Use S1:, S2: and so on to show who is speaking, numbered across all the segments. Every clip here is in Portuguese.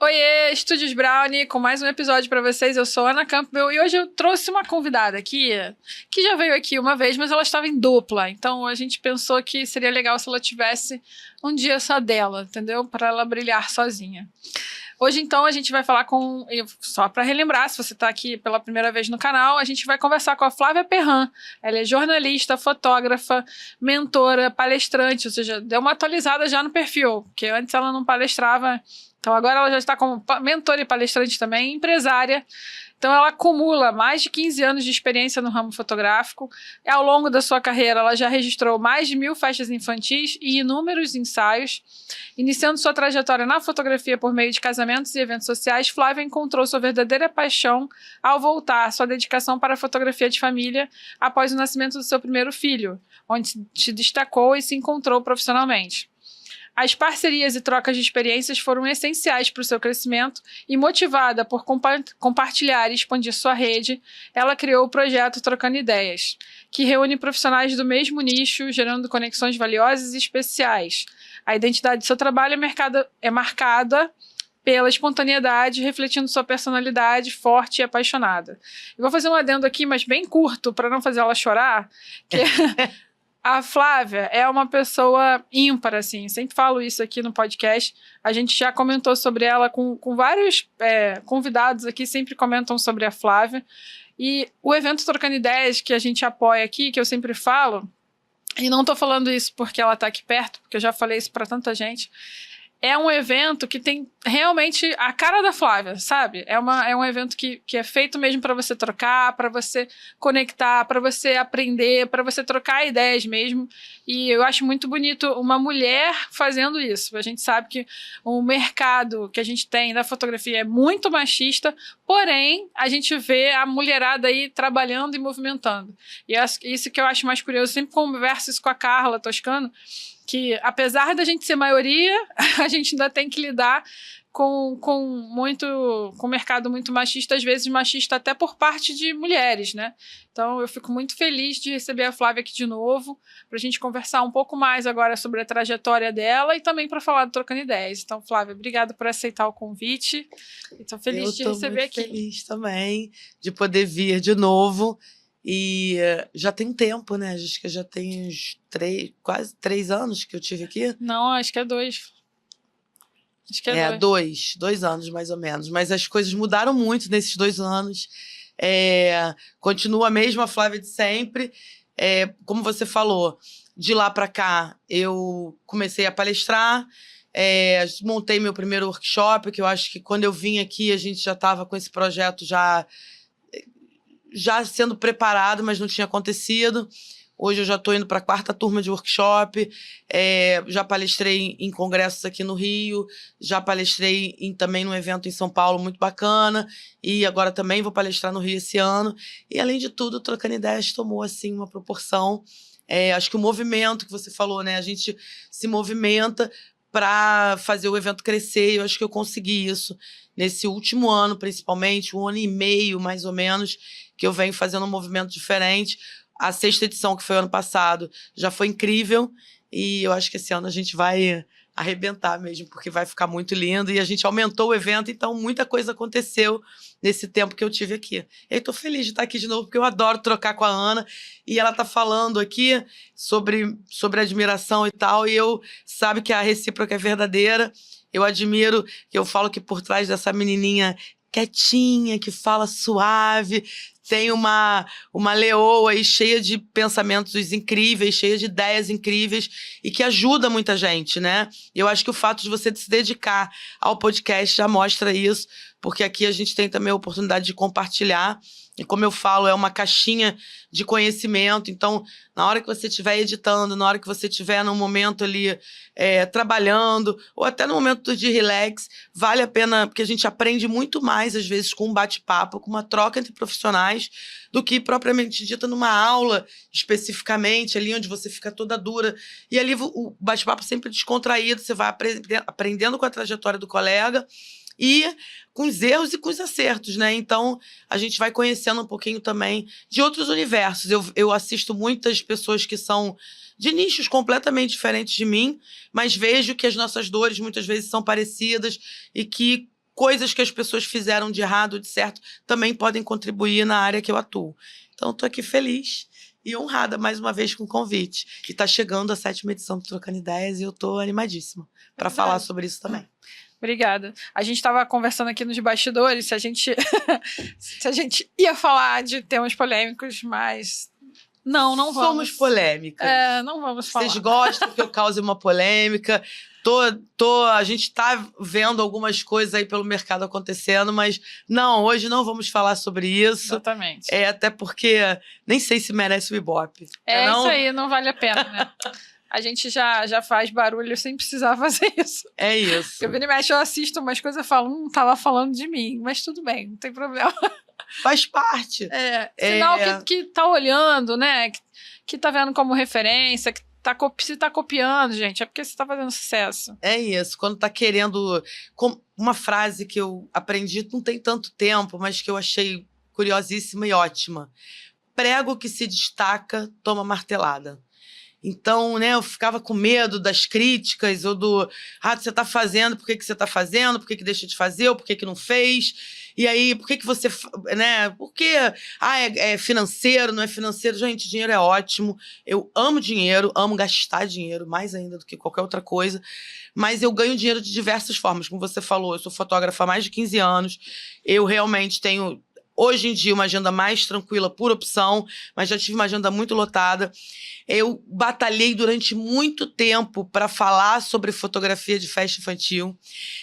S1: Oiê, Estúdios Brownie, com mais um episódio pra vocês. Eu sou Ana Campbell e hoje eu trouxe uma convidada aqui, que já veio aqui uma vez, mas ela estava em dupla. Então a gente pensou que seria legal se ela tivesse um dia só dela, entendeu? Para ela brilhar sozinha. Hoje, então, a gente vai falar com... Só para relembrar, se você está aqui pela primeira vez no canal, a gente vai conversar com a Flávia Perran. Ela é jornalista, fotógrafa, mentora, palestrante, ou seja, deu uma atualizada já no perfil, porque antes ela não palestrava. Então, agora ela já está como mentora e palestrante também, empresária. Então, ela acumula mais de 15 anos de experiência no ramo fotográfico. E, ao longo da sua carreira, ela já registrou mais de 1000 festas infantis e inúmeros ensaios. Iniciando sua trajetória na fotografia por meio de casamentos e eventos sociais, Flávia encontrou sua verdadeira paixão ao voltar sua dedicação para a fotografia de família após o nascimento do seu primeiro filho, onde se destacou e se encontrou profissionalmente. As parcerias e trocas de experiências foram essenciais para o seu crescimento e, motivada por compartilhar e expandir sua rede, ela criou o projeto Trocando Ideias, que reúne profissionais do mesmo nicho, gerando conexões valiosas e especiais. A identidade do seu trabalho é marcada pela espontaneidade, refletindo sua personalidade forte e apaixonada. Eu vou fazer um adendo aqui, mas bem curto, para não fazer ela chorar, que... A Flávia é uma pessoa ímpar, assim, sempre falo isso aqui no podcast. A gente já comentou sobre ela com vários convidados aqui, sempre comentam sobre a Flávia. E o evento Trocando Ideias, que a gente apoia aqui, que eu sempre falo, e não tô falando isso porque ela tá aqui perto, porque eu já falei isso pra tanta gente, é um evento que tem realmente a cara da Flávia, sabe? É um evento que é feito mesmo para você trocar, para você conectar, para você aprender, para você trocar ideias mesmo. E eu acho muito bonito uma mulher fazendo isso. A gente sabe que o mercado que a gente tem da fotografia é muito machista, porém, a gente vê a mulherada aí trabalhando e movimentando. E isso que eu acho mais curioso. Eu sempre converso isso com a Carla Toscano, que apesar da gente ser maioria, a gente ainda tem que lidar com um mercado muito machista, às vezes machista até por parte de mulheres, né? Então eu fico muito feliz de receber a Flávia aqui de novo, para a gente conversar um pouco mais agora sobre a trajetória dela e também para falar do Trocando Ideias. Então, Flávia, obrigada por aceitar o convite. Estou feliz de receber aqui.
S2: Eu estou muito feliz também de poder vir de novo. E já tem tempo, né? Acho que já tem uns quase 3 anos que eu tive aqui.
S1: Não, acho que é 2. Acho que é
S2: 2 anos mais ou menos. Mas as coisas mudaram muito nesses 2 anos. Continua a mesma Flávia de sempre. Como você falou, de lá para cá eu comecei a palestrar. Montei meu primeiro workshop, que eu acho que quando eu vim aqui a gente já estava com esse projeto já sendo preparado, mas não tinha acontecido. Hoje eu já estou indo para a 4ª turma de workshop, já palestrei em congressos aqui no Rio, já palestrei também num evento em São Paulo muito bacana, e agora também vou palestrar no Rio esse ano. E, além de tudo, Trocando Ideias tomou assim, uma proporção. Acho que o movimento que você falou, né? A gente se movimenta para fazer o evento crescer, e eu acho que eu consegui isso nesse último ano, principalmente, 1 ano e meio, mais ou menos, que eu venho fazendo um movimento diferente. A 6ª edição, que foi ano passado, já foi incrível, e eu acho que esse ano a gente vai arrebentar mesmo, porque vai ficar muito lindo, e a gente aumentou o evento, então muita coisa aconteceu nesse tempo que eu tive aqui. E estou feliz de estar aqui de novo, porque eu adoro trocar com a Ana, e ela está falando aqui sobre admiração e tal, e eu sabe que a recíproca é verdadeira. Eu admiro, que eu falo que por trás dessa menininha quietinha, que fala suave, tem uma leoa aí cheia de pensamentos incríveis, cheia de ideias incríveis e que ajuda muita gente, né? Eu acho que o fato de você se dedicar ao podcast já mostra isso, porque aqui a gente tem também a oportunidade de compartilhar. E, como eu falo, é uma caixinha de conhecimento. Então, na hora que você estiver editando, na hora que você estiver num momento ali trabalhando, ou até no momento de relax, vale a pena, porque a gente aprende muito mais, às vezes, com um bate-papo, com uma troca entre profissionais, do que propriamente dita numa aula, especificamente, ali onde você fica toda dura. E ali o bate-papo sempre descontraído, você vai aprendendo com a trajetória do colega, e com os erros e com os acertos, né? Então, a gente vai conhecendo um pouquinho também de outros universos. Eu assisto muitas pessoas que são de nichos completamente diferentes de mim, mas vejo que as nossas dores muitas vezes são parecidas e que coisas que as pessoas fizeram de errado ou de certo também podem contribuir na área que eu atuo. Então, estou aqui feliz e honrada mais uma vez com o convite. E está chegando a 7ª edição do Trocando Ideias e eu estou animadíssima para falar sobre isso também.
S1: Obrigada. A gente estava conversando aqui nos bastidores se a gente ia falar de temas polêmicos, mas não vamos.
S2: Somos polêmicas.
S1: Não vamos falar.
S2: Vocês gostam que eu cause uma polêmica. A gente está vendo algumas coisas aí pelo mercado acontecendo, mas não, hoje não vamos falar sobre isso.
S1: Exatamente.
S2: Até porque nem sei se merece o Ibope.
S1: Não? Isso aí, não vale a pena, né? A gente já faz barulho sem precisar fazer isso.
S2: É isso.
S1: Porque vira e mexe, eu assisto umas coisas e falo, tava falando de mim, mas tudo bem, não tem problema.
S2: Faz parte.
S1: Sinal que tá olhando, né? Que tá vendo como referência, que se tá copiando, gente, é porque você tá fazendo sucesso.
S2: É isso, quando tá querendo... Uma frase que eu aprendi não tem tanto tempo, mas que eu achei curiosíssima e ótima. Prego que se destaca, toma martelada. Então, né, eu ficava com medo das críticas, ou você tá fazendo, por que você tá fazendo, por que deixa de fazer, ou por que não fez... E aí, por que você... né? Porque é financeiro, não é financeiro? Gente, dinheiro é ótimo. Eu amo dinheiro, amo gastar dinheiro, mais ainda do que qualquer outra coisa. Mas eu ganho dinheiro de diversas formas. Como você falou, eu sou fotógrafa há mais de 15 anos. Eu realmente tenho, hoje em dia, uma agenda mais tranquila por opção, mas já tive uma agenda muito lotada. Eu batalhei durante muito tempo para falar sobre fotografia de festa infantil.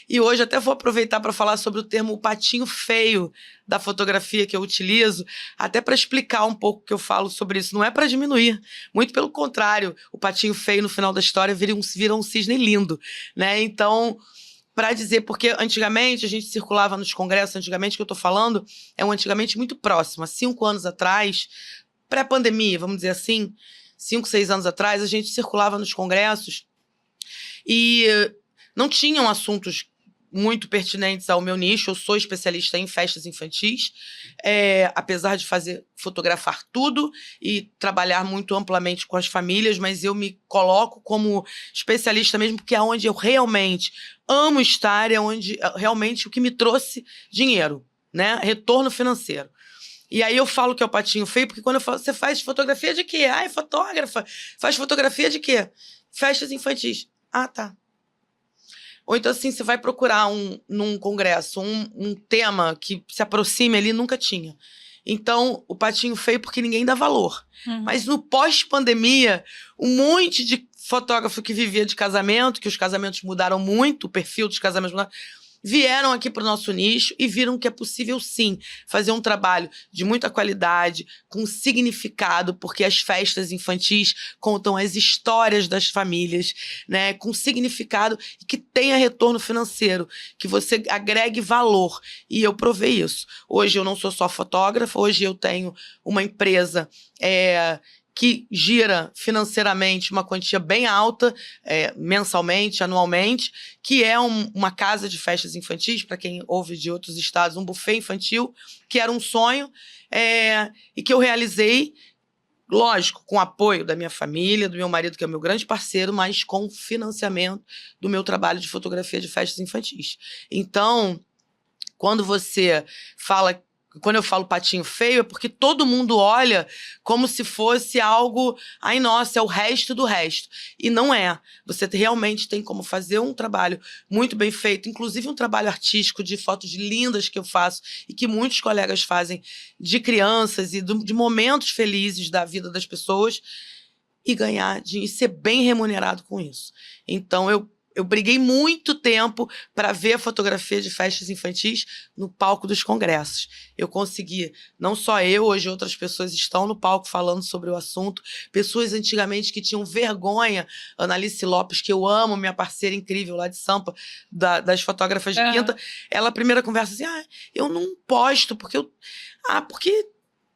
S2: E hoje até vou aproveitar para falar sobre o termo patinho feio da fotografia que eu utilizo, até para explicar um pouco o que eu falo sobre isso. Não é para diminuir, muito pelo contrário. O patinho feio, no final da história, vira um cisne lindo, né? Então, para dizer, porque antigamente a gente circulava nos congressos, antigamente que eu estou falando, é um antigamente muito próximo. Há 5 anos atrás, pré-pandemia, vamos dizer assim, 5, 6 anos atrás, a gente circulava nos congressos e não tinham assuntos muito pertinentes ao meu nicho. Eu sou especialista em festas infantis, apesar de fotografar tudo e trabalhar muito amplamente com as famílias, mas eu me coloco como especialista mesmo, porque é onde eu realmente amo estar, é onde realmente o que me trouxe dinheiro, né? Retorno financeiro. E aí eu falo que é o patinho feio, porque quando eu falo, você faz fotografia de quê? É fotógrafa. Faz fotografia de quê? Festas infantis. Ah, tá. Ou então, assim, você vai procurar num congresso um tema que se aproxime ali, nunca tinha. Então, o patinho feio porque ninguém dá valor. Mas no pós-pandemia, um monte de fotógrafo que vivia de casamento, que os casamentos mudaram muito, o perfil dos casamentos mudaram, vieram aqui para o nosso nicho e viram que é possível, sim, fazer um trabalho de muita qualidade, com significado, porque as festas infantis contam as histórias das famílias, né, com significado e que tenha retorno financeiro, que você agregue valor. E eu provei isso. Hoje eu não sou só fotógrafa, hoje eu tenho uma empresa que gira financeiramente uma quantia bem alta, mensalmente, anualmente, que é uma casa de festas infantis, para quem ouve de outros estados, um buffet infantil, que era um sonho, e que eu realizei, lógico, com o apoio da minha família, do meu marido, que é o meu grande parceiro, mas com financiamento do meu trabalho de fotografia de festas infantis. Então, quando eu falo patinho feio, é porque todo mundo olha como se fosse algo... Ai, nossa, é o resto do resto. E não é. Você realmente tem como fazer um trabalho muito bem feito, inclusive um trabalho artístico de fotos lindas que eu faço e que muitos colegas fazem de crianças e de momentos felizes da vida das pessoas, e ganhar e ser bem remunerado com isso. Então, eu briguei muito tempo para ver a fotografia de festas infantis no palco dos congressos. Eu consegui, não só eu, hoje outras pessoas estão no palco falando sobre o assunto, pessoas antigamente que tinham vergonha, Analice Lopes, que eu amo, minha parceira incrível lá de Sampa, das fotógrafas de Quinta, ela, primeira conversa assim, eu não posto, porque porque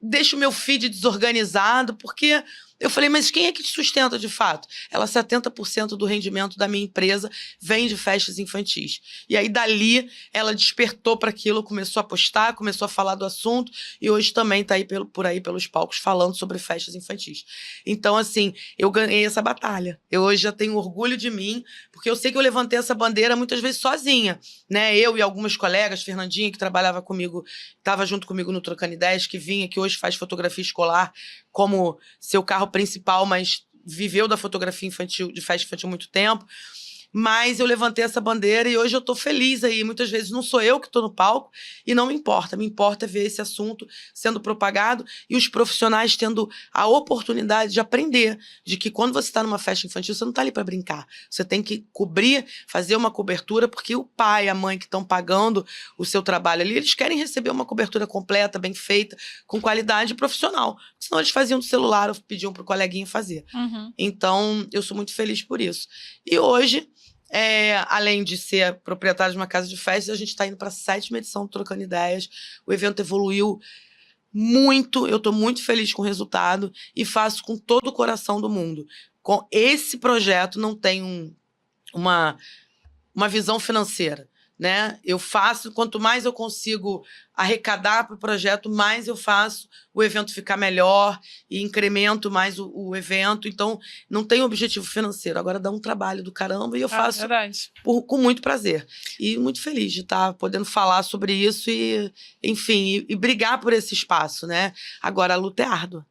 S2: deixo o meu feed desorganizado, porque Eu falei, mas quem é que te sustenta de fato? Ela, 70% do rendimento da minha empresa vem de festas infantis. E aí, dali, ela despertou para aquilo, começou a postar, começou a falar do assunto, e hoje também está aí por aí pelos palcos falando sobre festas infantis. Então, assim, eu ganhei essa batalha. Eu hoje já tenho orgulho de mim, porque eu sei que eu levantei essa bandeira muitas vezes sozinha, né? Eu e algumas colegas, Fernandinha, que trabalhava comigo, estava junto comigo no Trocando Ideias, que vinha, que hoje faz fotografia escolar como seu carro principal, mas viveu da fotografia infantil, de festa infantil há muito tempo. Mas eu levantei essa bandeira e hoje eu tô feliz aí. Muitas vezes não sou eu que tô no palco e não me importa. Me importa ver esse assunto sendo propagado e os profissionais tendo a oportunidade de aprender de que quando você está numa festa infantil, você não tá ali para brincar. Você tem que cobrir, fazer uma cobertura, porque o pai e a mãe que estão pagando o seu trabalho ali, eles querem receber uma cobertura completa, bem feita, com qualidade profissional. Senão eles faziam do celular ou pediam pro coleguinha fazer. Então, eu sou muito feliz por isso. E hoje, além de ser proprietário de uma casa de festas, a gente está indo para a 7ª edição do Trocando Ideias. O evento evoluiu muito, eu estou muito feliz com o resultado e faço com todo o coração do mundo. Com esse projeto não tem uma visão financeira, né? Eu faço, quanto mais eu consigo arrecadar para o projeto, mais eu faço o evento ficar melhor e incremento mais o evento. Então, não tem objetivo financeiro. Agora dá um trabalho do caramba e eu faço com muito prazer. E muito feliz de estar podendo falar sobre isso e, enfim, e brigar por esse espaço, né? Agora, a luta é árdua.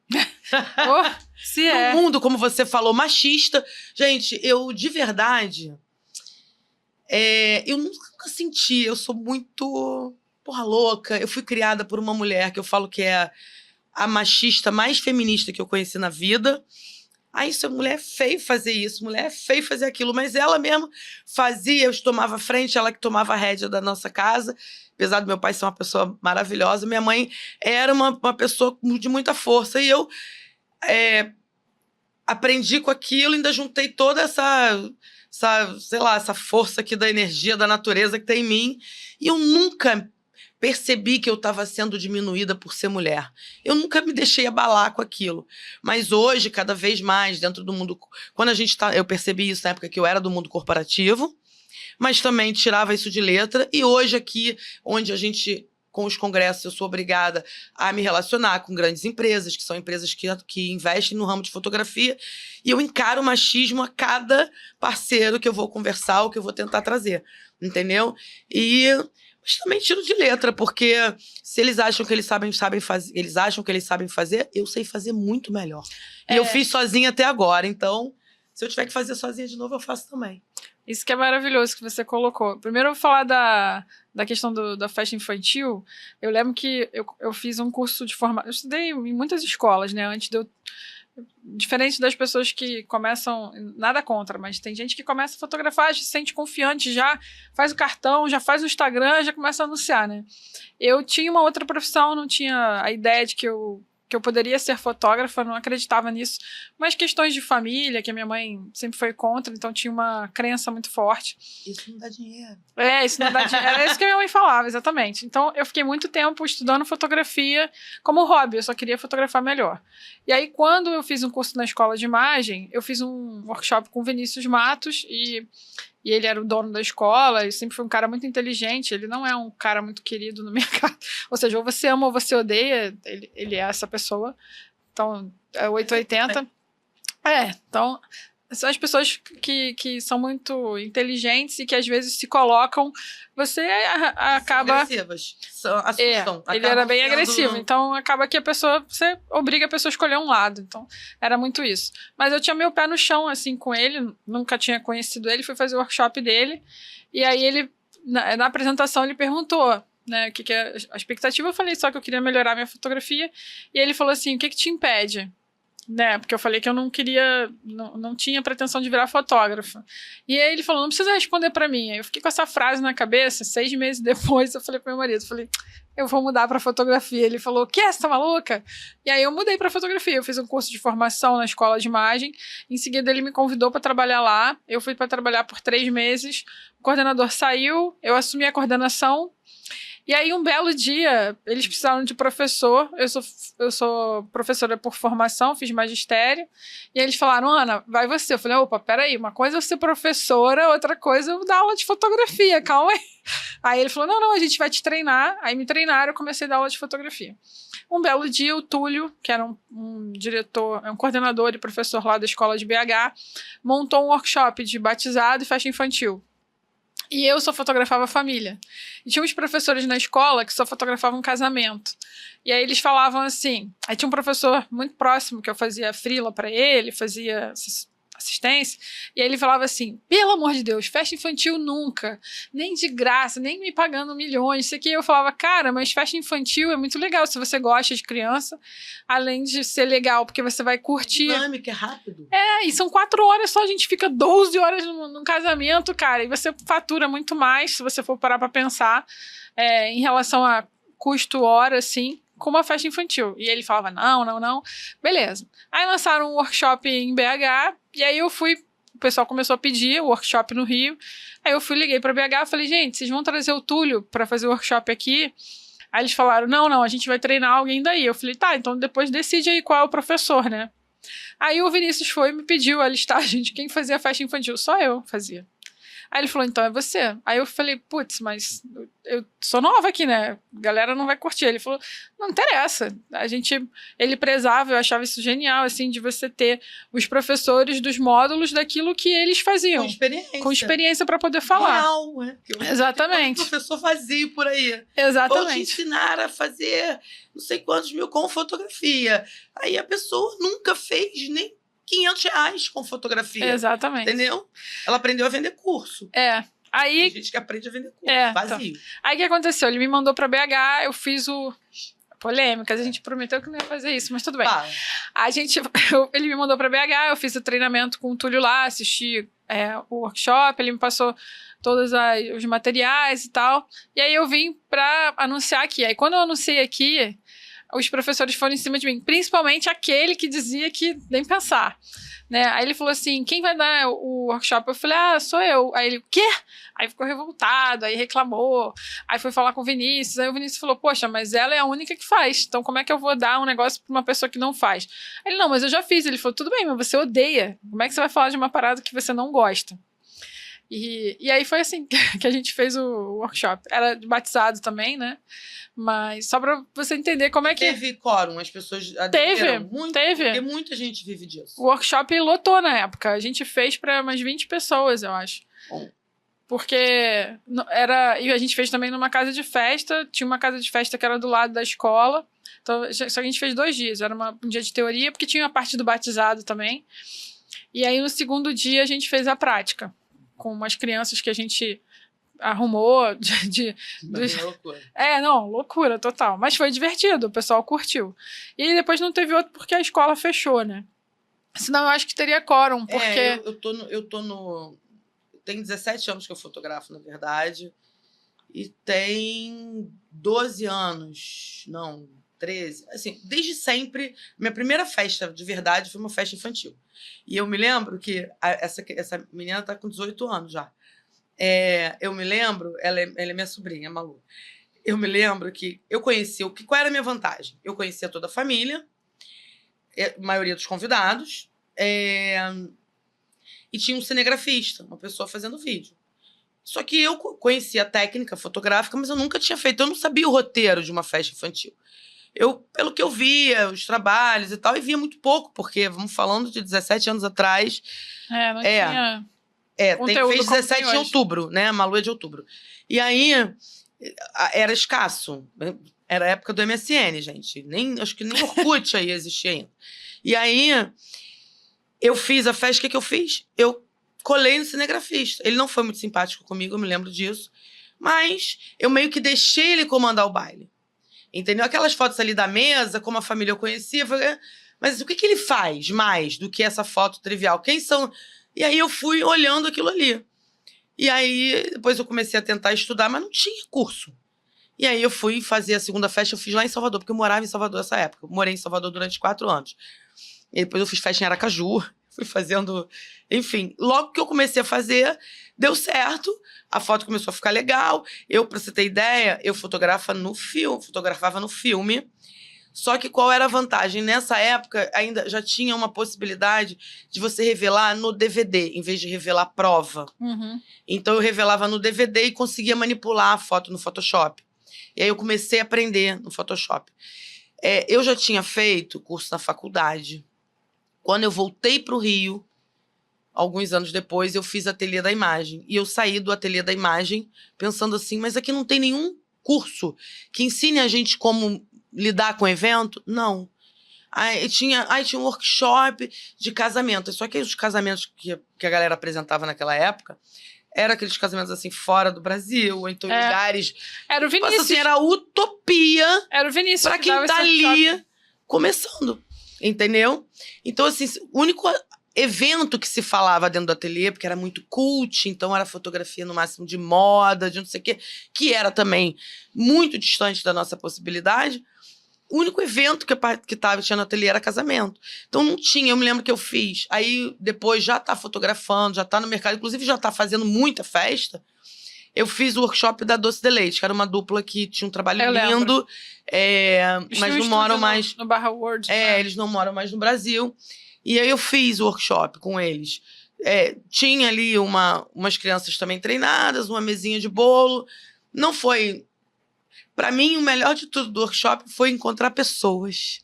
S1: Se é.
S2: No mundo, como você falou, machista. Gente, eu, de verdade... eu nunca senti, eu sou muito louca. Eu fui criada por uma mulher que eu falo que é a machista mais feminista que eu conheci na vida. Isso, mulher é feio fazer isso, mulher é feio fazer aquilo, mas ela mesma fazia, eu tomava frente, ela que tomava a rédea da nossa casa, apesar do meu pai ser uma pessoa maravilhosa, minha mãe era uma pessoa de muita força, e eu aprendi com aquilo, ainda juntei toda essa força aqui da energia, da natureza que tem em mim. E eu nunca percebi que eu estava sendo diminuída por ser mulher. Eu nunca me deixei abalar com aquilo. Mas hoje, cada vez mais, dentro do mundo... eu percebi isso na época que eu era do mundo corporativo, mas também tirava isso de letra. E hoje aqui, onde a gente... Com os congressos, eu sou obrigada a me relacionar com grandes empresas, que são empresas que investem no ramo de fotografia, e eu encaro o machismo a cada parceiro que eu vou conversar ou que eu vou tentar trazer, entendeu? Mas também tiro de letra, porque se eles acham que eles sabem fazer, eu sei fazer muito melhor. E eu fiz sozinha até agora, então, se eu tiver que fazer sozinha de novo, eu faço também.
S1: Isso que é maravilhoso que você colocou. Primeiro eu vou falar da questão da festa infantil. Eu lembro que eu fiz um curso de formação. Eu estudei em muitas escolas, né? Antes de eu... Diferente das pessoas que começam... Nada contra, mas tem gente que começa a fotografar, se sente confiante, já faz o cartão, já faz o Instagram, já começa a anunciar, né? Eu tinha uma outra profissão, não tinha a ideia de que eu poderia ser fotógrafa, não acreditava nisso, mas questões de família, que a minha mãe sempre foi contra, então tinha uma crença muito forte.
S2: Isso não dá dinheiro.
S1: Isso não dá dinheiro. Era isso que a minha mãe falava, exatamente. Então, eu fiquei muito tempo estudando fotografia como hobby, eu só queria fotografar melhor. E aí, quando eu fiz um curso na escola de imagem, eu fiz um workshop com o Vinícius Matos, e ele era o dono da escola, ele sempre foi um cara muito inteligente, ele não é um cara muito querido no mercado. Ou seja, ou você ama ou você odeia, ele é essa pessoa. Então, é 880. Então, são as pessoas que são muito inteligentes e que às vezes se colocam, você acaba...
S2: Agressivas. Assustam.
S1: Ele era bem agressivo, então acaba que você obriga a pessoa a escolher um lado, então era muito isso. Mas eu tinha meu pé no chão, assim, com ele, nunca tinha conhecido ele, fui fazer o workshop dele, e aí ele, na apresentação, ele perguntou, né, o que é a expectativa. Eu falei só que eu queria melhorar minha fotografia, e ele falou assim, o que te impede? Né, porque eu falei que eu não queria, não tinha pretensão de virar fotógrafa. E aí ele falou, não precisa responder pra mim. Aí eu fiquei com essa frase na cabeça, 6 meses depois eu falei pro meu marido, eu vou mudar pra fotografia. Ele falou, o que? Você tá maluca? E aí eu mudei pra fotografia, eu fiz um curso de formação na escola de imagem, em seguida ele me convidou pra trabalhar lá, eu fui pra trabalhar por 3 meses, o coordenador saiu, eu assumi a coordenação, E aí, um belo dia, eles precisaram de professor. Eu sou professora por formação, fiz magistério. E aí eles falaram, Ana, vai você. Eu falei, opa, peraí, uma coisa é eu ser professora, outra coisa é eu dar aula de fotografia, calma aí. Aí ele falou, não, a gente vai te treinar. Aí me treinaram, eu comecei a dar aula de fotografia. Um belo dia, o Túlio, que era um diretor, um coordenador e professor lá da escola de BH, montou um workshop de batizado e festa infantil. E eu só fotografava a família. E tinha uns professores na escola que só fotografavam casamento. E aí eles falavam assim... Aí tinha um professor muito próximo que eu fazia freela para ele, fazia assistência. E aí ele falava assim, pelo amor de Deus, festa infantil nunca. Nem de graça, nem me pagando milhões. Isso aqui eu falava, cara, mas festa infantil é muito legal se você gosta de criança. Além de ser legal, porque você vai curtir.
S2: É dinâmica, é rápido.
S1: E são 4 horas só, a gente fica 12 horas num casamento, cara. E você fatura muito mais, se você for parar pra pensar, em relação a custo-hora, assim, com uma festa infantil. E ele falava, não. Beleza. Aí lançaram um workshop em BH, e aí eu fui, o pessoal começou a pedir o workshop no Rio. Aí eu liguei pra BH, falei, gente, vocês vão trazer o Túlio pra fazer o workshop aqui? Aí eles falaram, não, a gente vai treinar alguém daí. Eu falei, tá, então depois decide aí qual é o professor, né? Aí o Vinícius foi e me pediu a listagem de quem fazia a festa infantil. Só eu fazia. Aí ele falou, então é você. Aí eu falei, putz, mas eu sou nova aqui, né? A galera não vai curtir. Ele falou, não interessa. Ele prezava, eu achava isso genial, assim, de você ter os professores dos módulos daquilo que eles faziam.
S2: Com experiência
S1: para poder falar.
S2: Real, né?
S1: Exatamente.
S2: O professor fazia por aí.
S1: Exatamente.
S2: Vou te ensinar a fazer não sei quantos mil com fotografia. Aí a pessoa nunca fez nem R$500 com fotografia.
S1: Exatamente.
S2: Entendeu? Ela aprendeu a vender curso.
S1: Aí,
S2: tem gente que aprende a vender curso, vazio.
S1: Então. Aí o que aconteceu? Ele me mandou pra BH, eu fiz polêmicas, a gente prometeu que não ia fazer isso, mas tudo bem. Ele me mandou pra BH, eu fiz o treinamento com o Túlio lá, assisti o workshop, ele me passou todos os materiais e tal. E aí eu vim pra anunciar aqui. Aí quando eu anunciei aqui, os professores foram em cima de mim, principalmente aquele que dizia que nem pensar, né? Aí ele falou assim, quem vai dar o workshop? Eu falei, sou eu. Aí ele, o quê? Aí ficou revoltado, aí reclamou, aí foi falar com o Vinícius, aí o Vinícius falou, poxa, mas ela é a única que faz, então como é que eu vou dar um negócio pra uma pessoa que não faz? Ele, não, mas eu já fiz. Ele falou, tudo bem, mas você odeia, como é que você vai falar de uma parada que você não gosta? E aí foi assim que a gente fez o workshop. Era de batizado também, né? Mas só pra você entender como é que...
S2: Teve quórum, as pessoas aderiram muito,
S1: teve.
S2: Porque muita gente vive disso.
S1: O workshop lotou na época. A gente fez pra umas 20 pessoas, eu acho.
S2: Bom.
S1: Porque e a gente fez também numa casa de festa. Tinha uma casa de festa que era do lado da escola. Então, só que a gente fez 2 dias. Era um dia de teoria, porque tinha a parte do batizado também. E aí, no segundo dia, a gente fez a prática. Com umas crianças que a gente arrumou.
S2: Loucura.
S1: Loucura total. Mas foi divertido, o pessoal curtiu. E depois não teve outro porque a escola fechou, né? Senão eu acho que teria quórum, porque...
S2: Tem 17 anos que eu fotografo, na verdade. E tem 12 anos. Não, 13. Assim, desde sempre, minha primeira festa de verdade foi uma festa infantil. E eu me lembro que essa menina tá com 18 anos já. Eu me lembro, ela é minha sobrinha, Malu. Eu me lembro que eu conhecia, qual era a minha vantagem? Eu conhecia toda a família, a maioria dos convidados, e tinha um cinegrafista, uma pessoa fazendo vídeo. Só que eu conhecia a técnica fotográfica, mas eu nunca tinha feito, eu não sabia o roteiro de uma festa infantil. Pelo que eu via, os trabalhos e tal, e via muito pouco, porque vamos falando de 17 anos atrás.
S1: Não tinha...
S2: fez 17 em outubro, né? A Malu é de outubro. E aí, era escasso. Era a época do MSN, gente. Acho que nem Orkut aí existia ainda. E aí, eu fiz a festa, o que eu fiz? Eu colei no cinegrafista. Ele não foi muito simpático comigo, eu me lembro disso. Mas eu meio que deixei ele comandar o baile. Entendeu? Aquelas fotos ali da mesa, como a família eu conhecia. Mas o que ele faz mais do que essa foto trivial? Quem são... E aí eu fui olhando aquilo ali. E aí depois eu comecei a tentar estudar, mas não tinha curso. E aí eu fui fazer a segunda festa, eu fiz lá em Salvador, porque eu morava em Salvador nessa época. Eu morei em Salvador durante 4 anos. E depois eu fiz festa em Aracaju. fui fazendo... Enfim, logo que eu comecei a fazer, deu certo. A foto começou a ficar legal. Pra você ter ideia, eu fotografava no filme. Só que qual era a vantagem? Nessa época, ainda já tinha uma possibilidade de você revelar no DVD, em vez de revelar prova.
S1: Uhum.
S2: Então, eu revelava no DVD e conseguia manipular a foto no Photoshop. E aí, eu comecei a aprender no Photoshop. Eu já tinha feito curso na faculdade. Quando eu voltei para o Rio, alguns anos depois, eu fiz ateliê da imagem. E eu saí do ateliê da imagem pensando assim, mas aqui não tem nenhum curso que ensine a gente como lidar com evento? Não. Aí tinha um workshop de casamento. Só que os casamentos que a galera apresentava naquela época eram aqueles casamentos assim fora do Brasil, ou então em lugares...
S1: Era o Vinícius.
S2: Assim, era utopia.
S1: Era o Vinícius
S2: pra quem tá ali começando. Entendeu? Então, assim, o único evento que se falava dentro do ateliê, porque era muito cult, então era fotografia no máximo de moda, de não sei o quê, que era também muito distante da nossa possibilidade. O único evento que tinha no ateliê era casamento. Então não tinha, eu me lembro que eu fiz. Aí depois já tá fotografando, já tá no mercado, inclusive já tá fazendo muita festa. Eu fiz o workshop da Doce de Leite, que era uma dupla que tinha um trabalho lindo, mas não moram mais...
S1: No Barra World. Né?
S2: Eles não moram mais no Brasil. E aí eu fiz o workshop com eles. Tinha ali umas crianças também treinadas, uma mesinha de bolo. Não foi... Para mim, o melhor de tudo do workshop foi encontrar pessoas.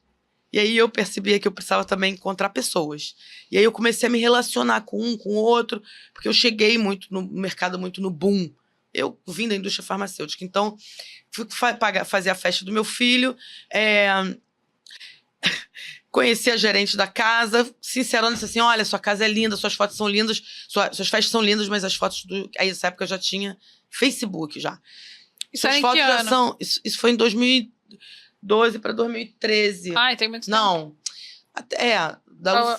S2: E aí eu percebia que eu precisava também encontrar pessoas. E aí eu comecei a me relacionar com um, com o outro, porque eu cheguei muito no mercado, muito no boom. Eu vim da indústria farmacêutica. Então, fui fazer a festa do meu filho, conheci a gerente da casa, sincerona, disse assim, olha, sua casa é linda, suas fotos são lindas, suas festas são lindas, mas as fotos... Aí, nessa época, eu já tinha Facebook, já.
S1: Isso era
S2: As
S1: em
S2: fotos
S1: que
S2: já
S1: ano?
S2: são... Isso foi em 2012 para 2013.
S1: Ai, tem muito tempo.
S2: Não.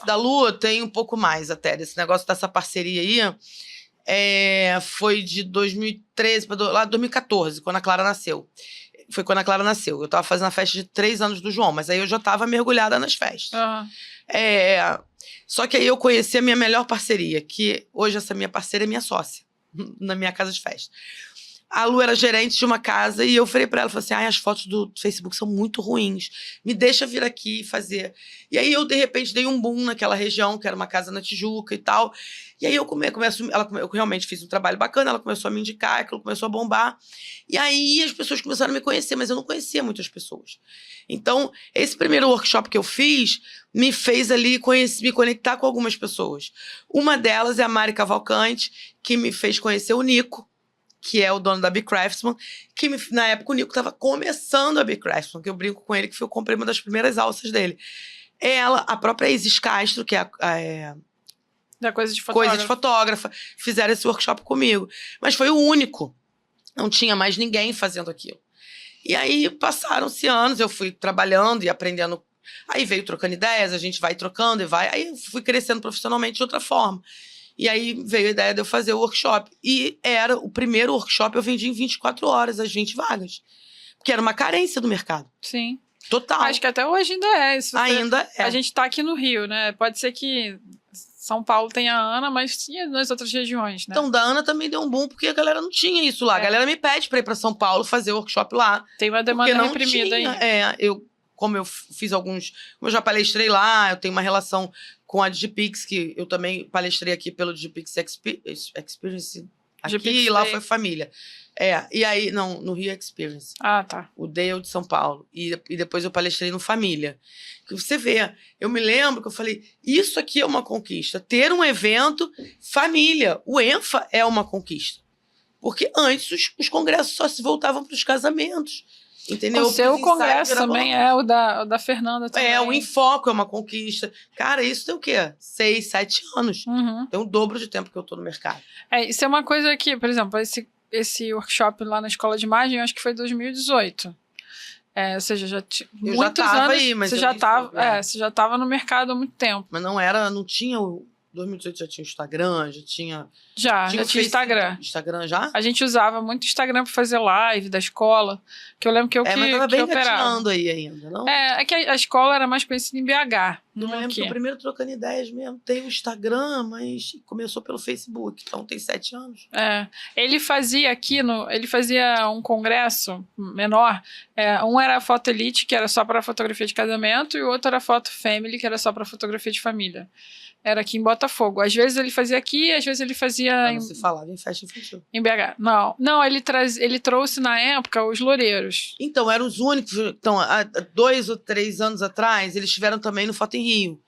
S2: Da Lu tem um pouco mais até. Desse negócio dessa parceria aí. Foi de 2013 para 2014, quando a Clara nasceu. Foi quando a Clara nasceu. Eu tava fazendo a festa de 3 anos do João, mas aí eu já tava mergulhada nas festas.
S1: Uhum.
S2: Só que aí eu conheci a minha melhor parceria, que hoje essa minha parceira é minha sócia, na minha casa de festa. A Lu era gerente de uma casa e eu falei pra ela, falei assim, as fotos do Facebook são muito ruins, me deixa vir aqui e fazer. E aí eu, de repente, dei um boom naquela região, que era uma casa na Tijuca e tal. E aí eu realmente fiz um trabalho bacana, ela começou a me indicar, aquilo começou a bombar. E aí as pessoas começaram a me conhecer, mas eu não conhecia muitas pessoas. Então, esse primeiro workshop que eu fiz me fez ali me conectar com algumas pessoas. Uma delas é a Mari Cavalcante, que me fez conhecer o Nico, que é o dono da Be Craftsman, que na época o Nico estava começando a Be Craftsman, que eu brinco com ele, que eu comprei uma das primeiras alças dele. Ela, a própria Isis Castro, que é
S1: da coisa de
S2: fotógrafa, fizeram esse workshop comigo. Mas foi o único. Não tinha mais ninguém fazendo aquilo. E aí passaram-se anos, eu fui trabalhando e aprendendo. Aí veio trocando ideias, a gente vai trocando e vai. Aí eu fui crescendo profissionalmente de outra forma. E aí veio a ideia de eu fazer o workshop. E era o primeiro workshop, eu vendi em 24 horas, as 20 vagas. Porque era uma carência do mercado.
S1: Sim.
S2: Total.
S1: Acho que até hoje ainda é isso.
S2: Ainda é.
S1: A gente tá aqui no Rio, né? Pode ser que São Paulo tenha a Ana, mas tinha nas outras regiões, né?
S2: Então, da Ana também deu um boom, porque a galera não tinha isso lá. A galera me pede pra ir pra São Paulo fazer workshop lá.
S1: Tem uma demanda reprimida aí.
S2: Como eu fiz alguns... Como eu já palestrei lá, eu tenho uma relação com a Digipix, que eu também palestrei aqui pelo Digipix Experience aqui,
S1: Digipix
S2: e lá
S1: Day.
S2: foi família. E aí, não, no Rio Experience.
S1: Ah, tá.
S2: O Dale de São Paulo. E depois eu palestrei no Família. Que você vê, eu me lembro que eu falei, isso aqui é uma conquista. Ter um evento, família. O ENFA é uma conquista. Porque antes os congressos só se voltavam para os casamentos. Entendeu?
S1: O seu congresso também o da Fernanda também.
S2: O Infoco é uma conquista. Cara, isso tem o quê? 6, 7 anos.
S1: Uhum.
S2: Tem o dobro de tempo que eu tô no mercado.
S1: Isso é uma coisa que, por exemplo, esse workshop lá na Escola de Imagem, eu acho que foi 2018. Ou seja, já tinha muitos anos.
S2: Aí, mas
S1: você já estava no mercado há muito tempo.
S2: Mas não tinha o 2018 já tinha o Instagram, já tinha
S1: Instagram.
S2: Instagram já?
S1: A gente usava muito Instagram para fazer live da escola, que eu lembro que eu
S2: mas tava bem
S1: operava.
S2: aí ainda, não?
S1: É que a escola era mais conhecida em BH.
S2: Eu me lembro que o primeiro Trocando Ideias mesmo tem o Instagram, mas começou pelo Facebook, então tem 7 anos.
S1: Ele fazia ele fazia um congresso menor, um era Foto Elite, que era só para fotografia de casamento, e o outro era Foto Family, que era só para fotografia de família. Era aqui em Botafogo. Às vezes ele fazia aqui, às vezes ele fazia...
S2: Não se falava em festa infantil.
S1: Em BH. Não, ele trouxe na época os loureiros.
S2: Então, eram os únicos. Então, há 2 ou 3 anos atrás, eles estiveram também no Foto em Rio,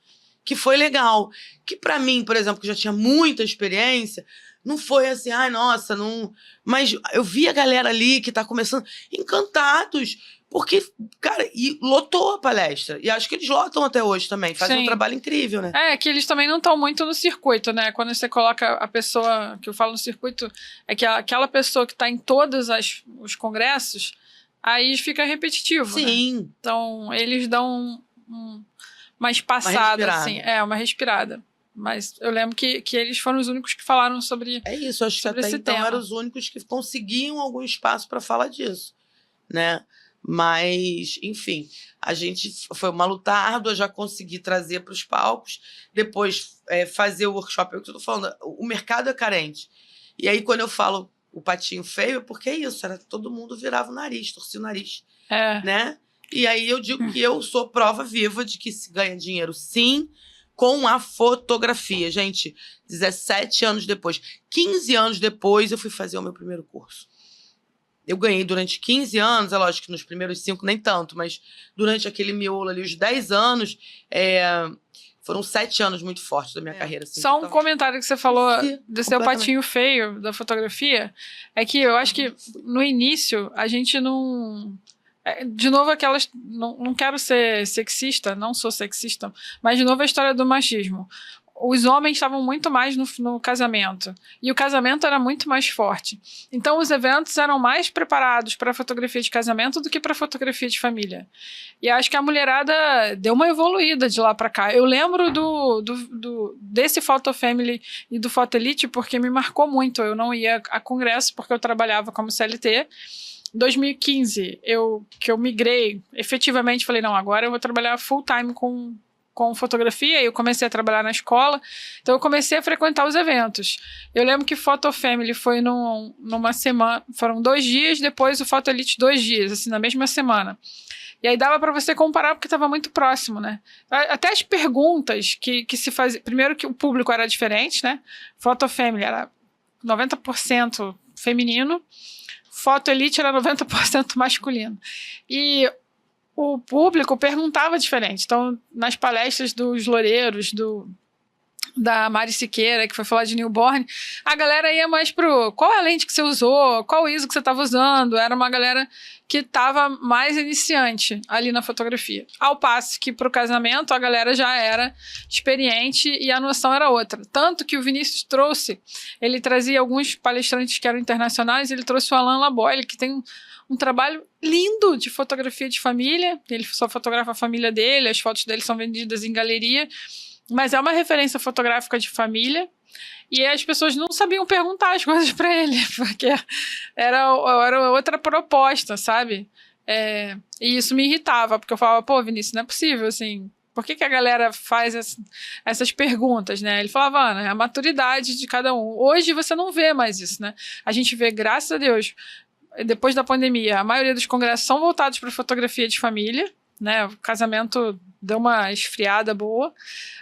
S2: que foi legal. Que pra mim, por exemplo, que já tinha muita experiência, não foi assim, ai, nossa, não... Mas eu vi a galera ali que tá começando, encantados, porque, cara, e lotou a palestra. E acho que eles lotam até hoje também, fazem um trabalho incrível, né?
S1: Que eles também não estão muito no circuito, né? Quando você coloca a pessoa, que eu falo no circuito, é que aquela pessoa que tá em todos os congressos, aí fica repetitivo,
S2: Sim.
S1: Né? Então, eles dão uma espaçada, assim. Uma respirada. Mas eu lembro que eles foram os únicos que falaram sobre
S2: É isso, acho que até então eram os únicos que conseguiam algum espaço para falar disso, né? Mas, enfim, a gente foi uma luta árdua, já consegui trazer para os palcos, depois fazer o workshop, é o que eu tô falando, o mercado é carente. E aí, quando eu falo o patinho feio, é porque é isso, todo mundo virava o nariz, torcia o nariz, né? E aí eu digo que eu sou prova viva de que se ganha dinheiro, sim, com a fotografia. Gente, 17 anos depois, 15 anos depois, eu fui fazer o meu primeiro curso. Eu ganhei durante 15 anos, é lógico que nos primeiros 5 nem tanto, mas durante aquele miolo ali, os 10 anos, foram 7 anos muito fortes da minha carreira. Assim,
S1: só um comentário que você falou do seu patinho feio da fotografia, é que eu acho que no início a gente não... De novo, aquelas... Não quero ser sexista, não sou sexista, mas de novo a história do machismo. Os homens estavam muito mais no casamento. E o casamento era muito mais forte. Então, os eventos eram mais preparados para fotografia de casamento do que para fotografia de família. E acho que a mulherada deu uma evoluída de lá para cá. Eu lembro desse Photo Family e do Foto Elite porque me marcou muito. Eu não ia a congresso porque eu trabalhava como CLT. Em 2015, que eu migrei, efetivamente falei, não, agora eu vou trabalhar full time com fotografia, e eu comecei a trabalhar na escola, então eu comecei a frequentar os eventos. Eu lembro que Photo Family foi numa semana, foram 2 dias, depois o Foto Elite 2 dias, assim, na mesma semana. E aí dava para você comparar, porque estava muito próximo, né? Até as perguntas que se faziam, primeiro que o público era diferente, né? Photo Family era 90% feminino, Foto Elite era 90% masculino. E o público perguntava diferente. Então, nas palestras dos loureiros, da Mari Siqueira, que foi falar de newborn, a galera ia mais qual é a lente que você usou, qual ISO que você estava usando. Era uma galera que estava mais iniciante ali na fotografia. Ao passo que para o casamento a galera já era experiente e a noção era outra. Tanto que o Vinícius ele trazia alguns palestrantes que eram internacionais, ele trouxe o Alain Laboile, que tem um trabalho lindo de fotografia de família. Ele só fotografa a família dele, as fotos dele são vendidas em galeria, mas é uma referência fotográfica de família, e as pessoas não sabiam perguntar as coisas para ele, porque era outra proposta, sabe? E isso me irritava, porque eu falava, pô, Vinícius, não é possível, assim, por que a galera faz essas perguntas, né? Ele falava, Ana, é a maturidade de cada um. Hoje você não vê mais isso, né? A gente vê, graças a Deus, depois da pandemia, a maioria dos congressos são voltados para fotografia de família, né? O casamento deu uma esfriada boa.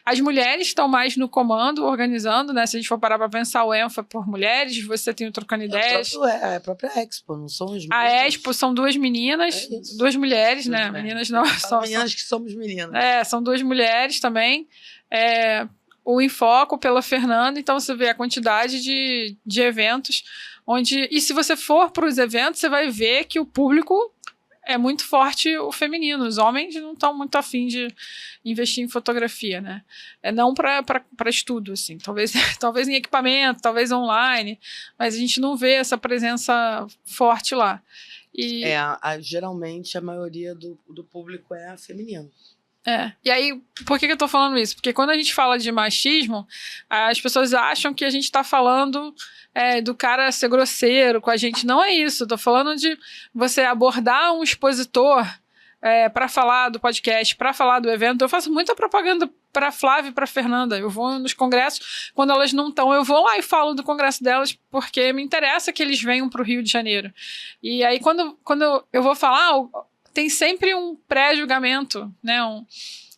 S1: As mulheres estão mais no comando, organizando, né? Se a gente for parar para pensar, o ENFA por mulheres, você tem o Trocando Ideias.
S2: A própria Expo, não são as
S1: A Expo são 2 meninas, 2 mulheres, né? Meninas não.
S2: São meninas que somos meninas.
S1: São 2 mulheres também. O Enfoco pela Fernanda, então você vê a quantidade de eventos onde... E se você for para os eventos, você vai ver que o público é muito forte o feminino. Os homens não estão muito afim de investir em fotografia, né? Não para estudo, assim. Talvez em equipamento, talvez online, mas a gente não vê essa presença forte lá. E...
S2: geralmente a maioria do público é feminino.
S1: E aí, por que eu tô falando isso? Porque quando a gente fala de machismo, as pessoas acham que a gente tá falando do cara ser grosseiro com a gente. Não é isso. Eu tô falando de você abordar um expositor para falar do podcast, para falar do evento. Eu faço muita propaganda para Flávia e para Fernanda. Eu vou nos congressos, quando elas não estão, eu vou lá e falo do congresso delas, porque me interessa que eles venham para o Rio de Janeiro. E aí, quando eu vou falar, tem sempre um pré-julgamento, né?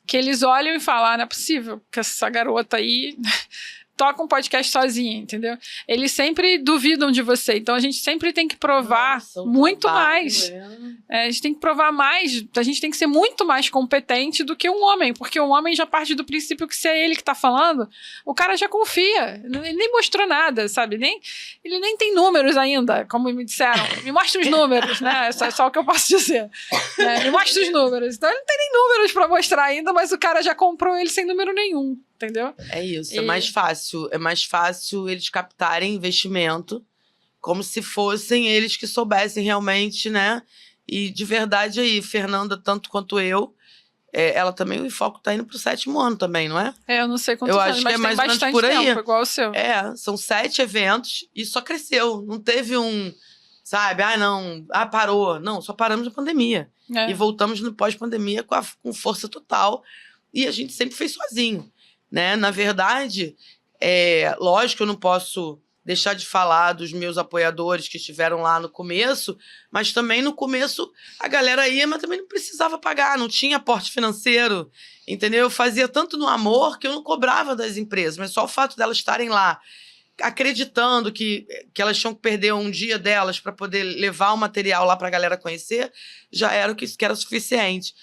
S1: Que eles olham e falam, não é possível que essa garota aí toca um podcast sozinha, entendeu? Eles sempre duvidam de você, então a gente sempre tem que provar muito mais. A gente tem que provar mais, a gente tem que ser muito mais competente do que um homem, porque um homem já parte do princípio que se é ele que tá falando, o cara já confia, ele nem mostrou nada, sabe? Ele nem tem números ainda, como me disseram. Me mostra os números, né? É só o que eu posso dizer. Me mostra os números. Então ele não tem nem números pra mostrar ainda, mas o cara já comprou ele sem número nenhum. Entendeu?
S2: É isso, é mais fácil. É mais fácil eles captarem investimento como se fossem eles que soubessem realmente, né? E de verdade aí, Fernanda, tanto quanto eu, ela também, o foco tá indo pro 7º ano também, não é?
S1: Eu não sei quantos anos, mas tem bastante
S2: por aí.
S1: tempo, igual o seu.
S2: São 7 eventos e só cresceu. Não teve sabe, parou. Não, só paramos na pandemia. E voltamos no pós-pandemia com força total. E a gente sempre fez sozinho. Né? Na verdade, lógico que eu não posso deixar de falar dos meus apoiadores que estiveram lá no começo, mas também no começo a galera ia, mas também não precisava pagar, não tinha aporte financeiro, entendeu? Eu fazia tanto no amor que eu não cobrava das empresas, mas só o fato delas estarem lá, acreditando que elas tinham que perder um dia delas para poder levar o material lá para a galera conhecer, já era o que era suficiente.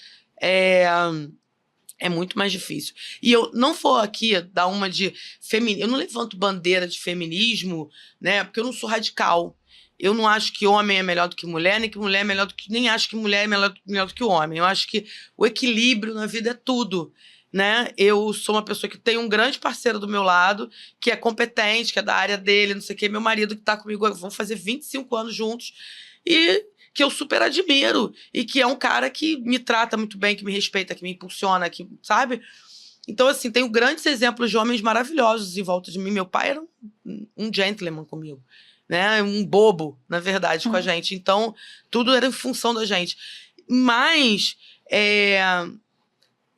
S2: É muito mais difícil. E eu não vou aqui dar uma de feminismo. Eu não levanto bandeira de feminismo, né? Porque eu não sou radical. Eu não acho que homem é melhor do que mulher, nem que mulher é melhor do que. Nem acho que mulher é melhor do que o homem. Eu acho que o equilíbrio na vida é tudo. Né? Eu sou uma pessoa que tem um grande parceiro do meu lado, que é competente, que é da área dele, não sei o quê. Meu marido que tá comigo, vão fazer 25 anos juntos. E que eu super admiro, e que é um cara que me trata muito bem, que me respeita, que me impulsiona, que, sabe? Então, assim, tenho grandes exemplos de homens maravilhosos em volta de mim. Meu pai era um gentleman comigo, né? Um bobo, na verdade, com a gente. Então, tudo era em função da gente. Mas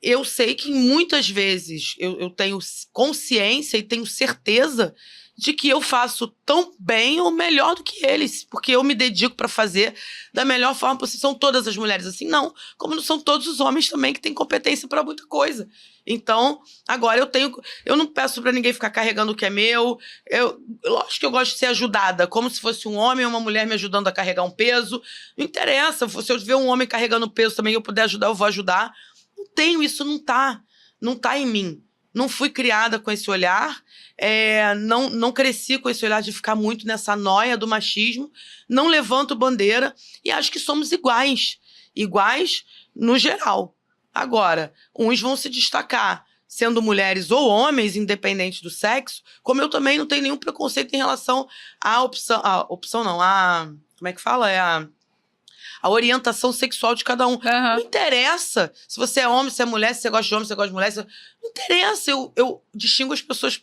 S2: eu sei que muitas vezes eu tenho consciência e tenho certeza de que eu faço tão bem ou melhor do que eles, porque eu me dedico para fazer da melhor forma possível. São todas as mulheres assim? Não. Como não são todos os homens também que têm competência para muita coisa. Então, agora eu não peço para ninguém ficar carregando o que é meu. Lógico que eu gosto de ser ajudada, como se fosse um homem ou uma mulher me ajudando a carregar um peso. Não interessa. Se eu ver um homem carregando peso também e eu puder ajudar, eu vou ajudar. Não tenho isso, não tá em mim. Não fui criada com esse olhar, não cresci com esse olhar de ficar muito nessa noia do machismo, não levanto bandeira e acho que somos iguais no geral. Agora, uns vão se destacar sendo mulheres ou homens, independente do sexo, como eu também não tenho nenhum preconceito em relação à opção não, como é que fala? A orientação sexual de cada um. Não interessa se você é homem, se é mulher, se você gosta de homem, se você gosta de mulher. Não interessa, eu distingo as pessoas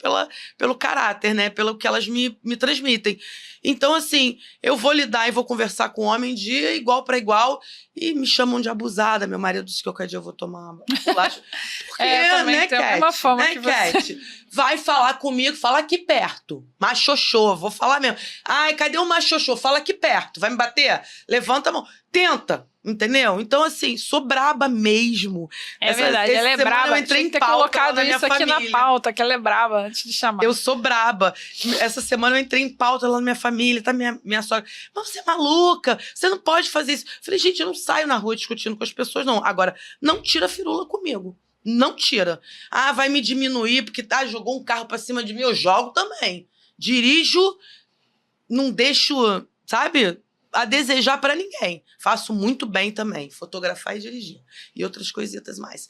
S2: pelo caráter, né? Pelo que elas me transmitem. Então, assim, eu vou lidar e vou conversar com o homem de igual para igual e me chamam de abusada. Meu marido disse que qualquer dia eu vou tomar uma bolacha. Porque, né, Cat?
S1: Uma fama
S2: né,
S1: que
S2: Cat? Vai falar comigo, fala aqui perto. Machoxô, vou falar mesmo. Ai, cadê o machoxô? Fala aqui perto. Vai me bater? Levanta a mão. Tenta, entendeu? Então, assim, sou braba mesmo.
S1: Verdade, ela é braba. Eu entrei em ter colocado isso aqui na pauta, que ela é braba, antes de chamar.
S2: Eu sou braba. Essa semana eu entrei em pauta lá na minha família, tá minha sogra. Mas você é maluca, você não pode fazer isso. Falei, gente, eu não saio na rua discutindo com as pessoas, não. Agora, não tira a firula comigo. Não tira. Vai me diminuir porque jogou um carro pra cima de mim, eu jogo também. Dirijo, não deixo, sabe, a desejar pra ninguém. Faço muito bem também, fotografar e dirigir. E outras coisitas mais.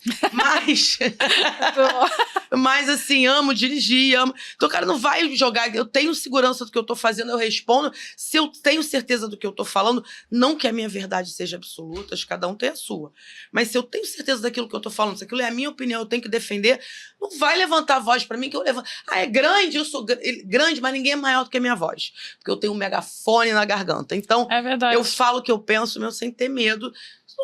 S2: Mas assim, amo dirigir, amo. Então, o cara não vai jogar. Eu tenho segurança do que eu tô fazendo, eu respondo. Se eu tenho certeza do que eu tô falando, não que a minha verdade seja absoluta, cada um tem a sua. Mas se eu tenho certeza daquilo que eu tô falando, se aquilo é a minha opinião, eu tenho que defender, não vai levantar a voz pra mim que eu levanto. É grande, eu sou grande, mas ninguém é maior do que a minha voz. Porque eu tenho um megafone na garganta. Então,
S1: é verdade.
S2: Eu falo o que eu penso, meu, sem ter medo.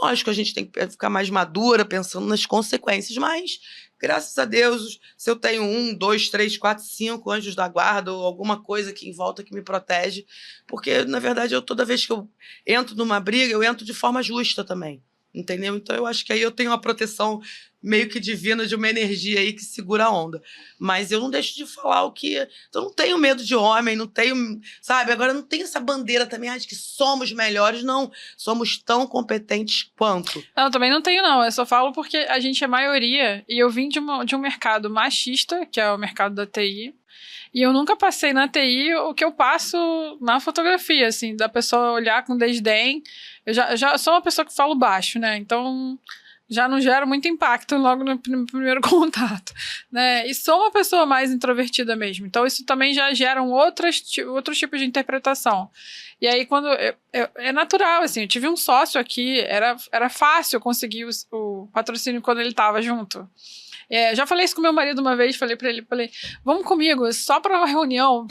S2: Lógico, a gente tem que ficar mais madura, pensando nas consequências, mas, graças a Deus, se eu tenho 1, 2, 3, 4, 5 anjos da guarda ou alguma coisa aqui em volta que me protege, porque, na verdade, toda vez que eu entro numa briga, eu entro de forma justa também, entendeu? Então, eu acho que aí eu tenho uma proteção meio que divina de uma energia aí que segura a onda. Mas eu não deixo de falar o que... Eu não tenho medo de homem, não tenho... Sabe? Agora, não tem essa bandeira também, de que somos melhores. Não, somos tão competentes quanto.
S1: Não, também não tenho, não. Eu só falo porque a gente é maioria e eu vim de um mercado machista, que é o mercado da TI, e eu nunca passei na TI o que eu passo na fotografia, assim, da pessoa olhar com desdém. Eu já sou uma pessoa que falo baixo, né? Então... já não gera muito impacto logo no primeiro contato, né? E sou uma pessoa mais introvertida mesmo, então isso também já gera outros tipos de interpretação. E aí, quando é natural, assim, eu tive um sócio aqui, era fácil conseguir o patrocínio quando ele estava junto. Já falei isso com meu marido uma vez, falei pra ele, vamos comigo, só pra uma reunião,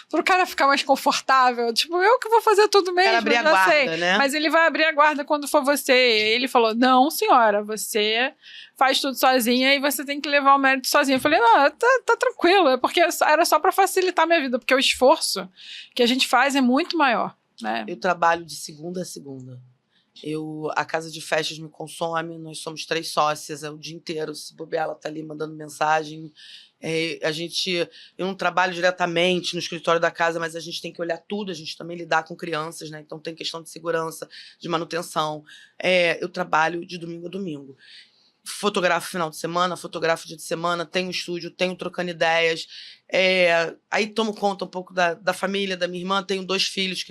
S1: pro cara ficar mais confortável. Tipo, eu que vou fazer tudo mesmo,
S2: abrir a guarda, sei, né?
S1: Mas ele vai abrir a guarda quando for você. E aí ele falou, não, senhora, você faz tudo sozinha e você tem que levar o mérito sozinha. Eu falei, não, tá tranquilo, é porque era só pra facilitar a minha vida, porque o esforço que a gente faz é muito maior, né?
S2: Eu trabalho de segunda a segunda. A casa de festas me consome, nós somos 3 sócias, o dia inteiro, se bobear, ela tá ali mandando mensagem. Eu não trabalho diretamente no escritório da casa, mas a gente tem que olhar tudo, a gente também lidar com crianças, né? Então tem questão de segurança, de manutenção. Eu trabalho de domingo a domingo. Fotografo final de semana, fotografo dia de semana, tenho estúdio, tenho trocando ideias. Aí tomo conta um pouco da família, da minha irmã, tenho 2 filhos,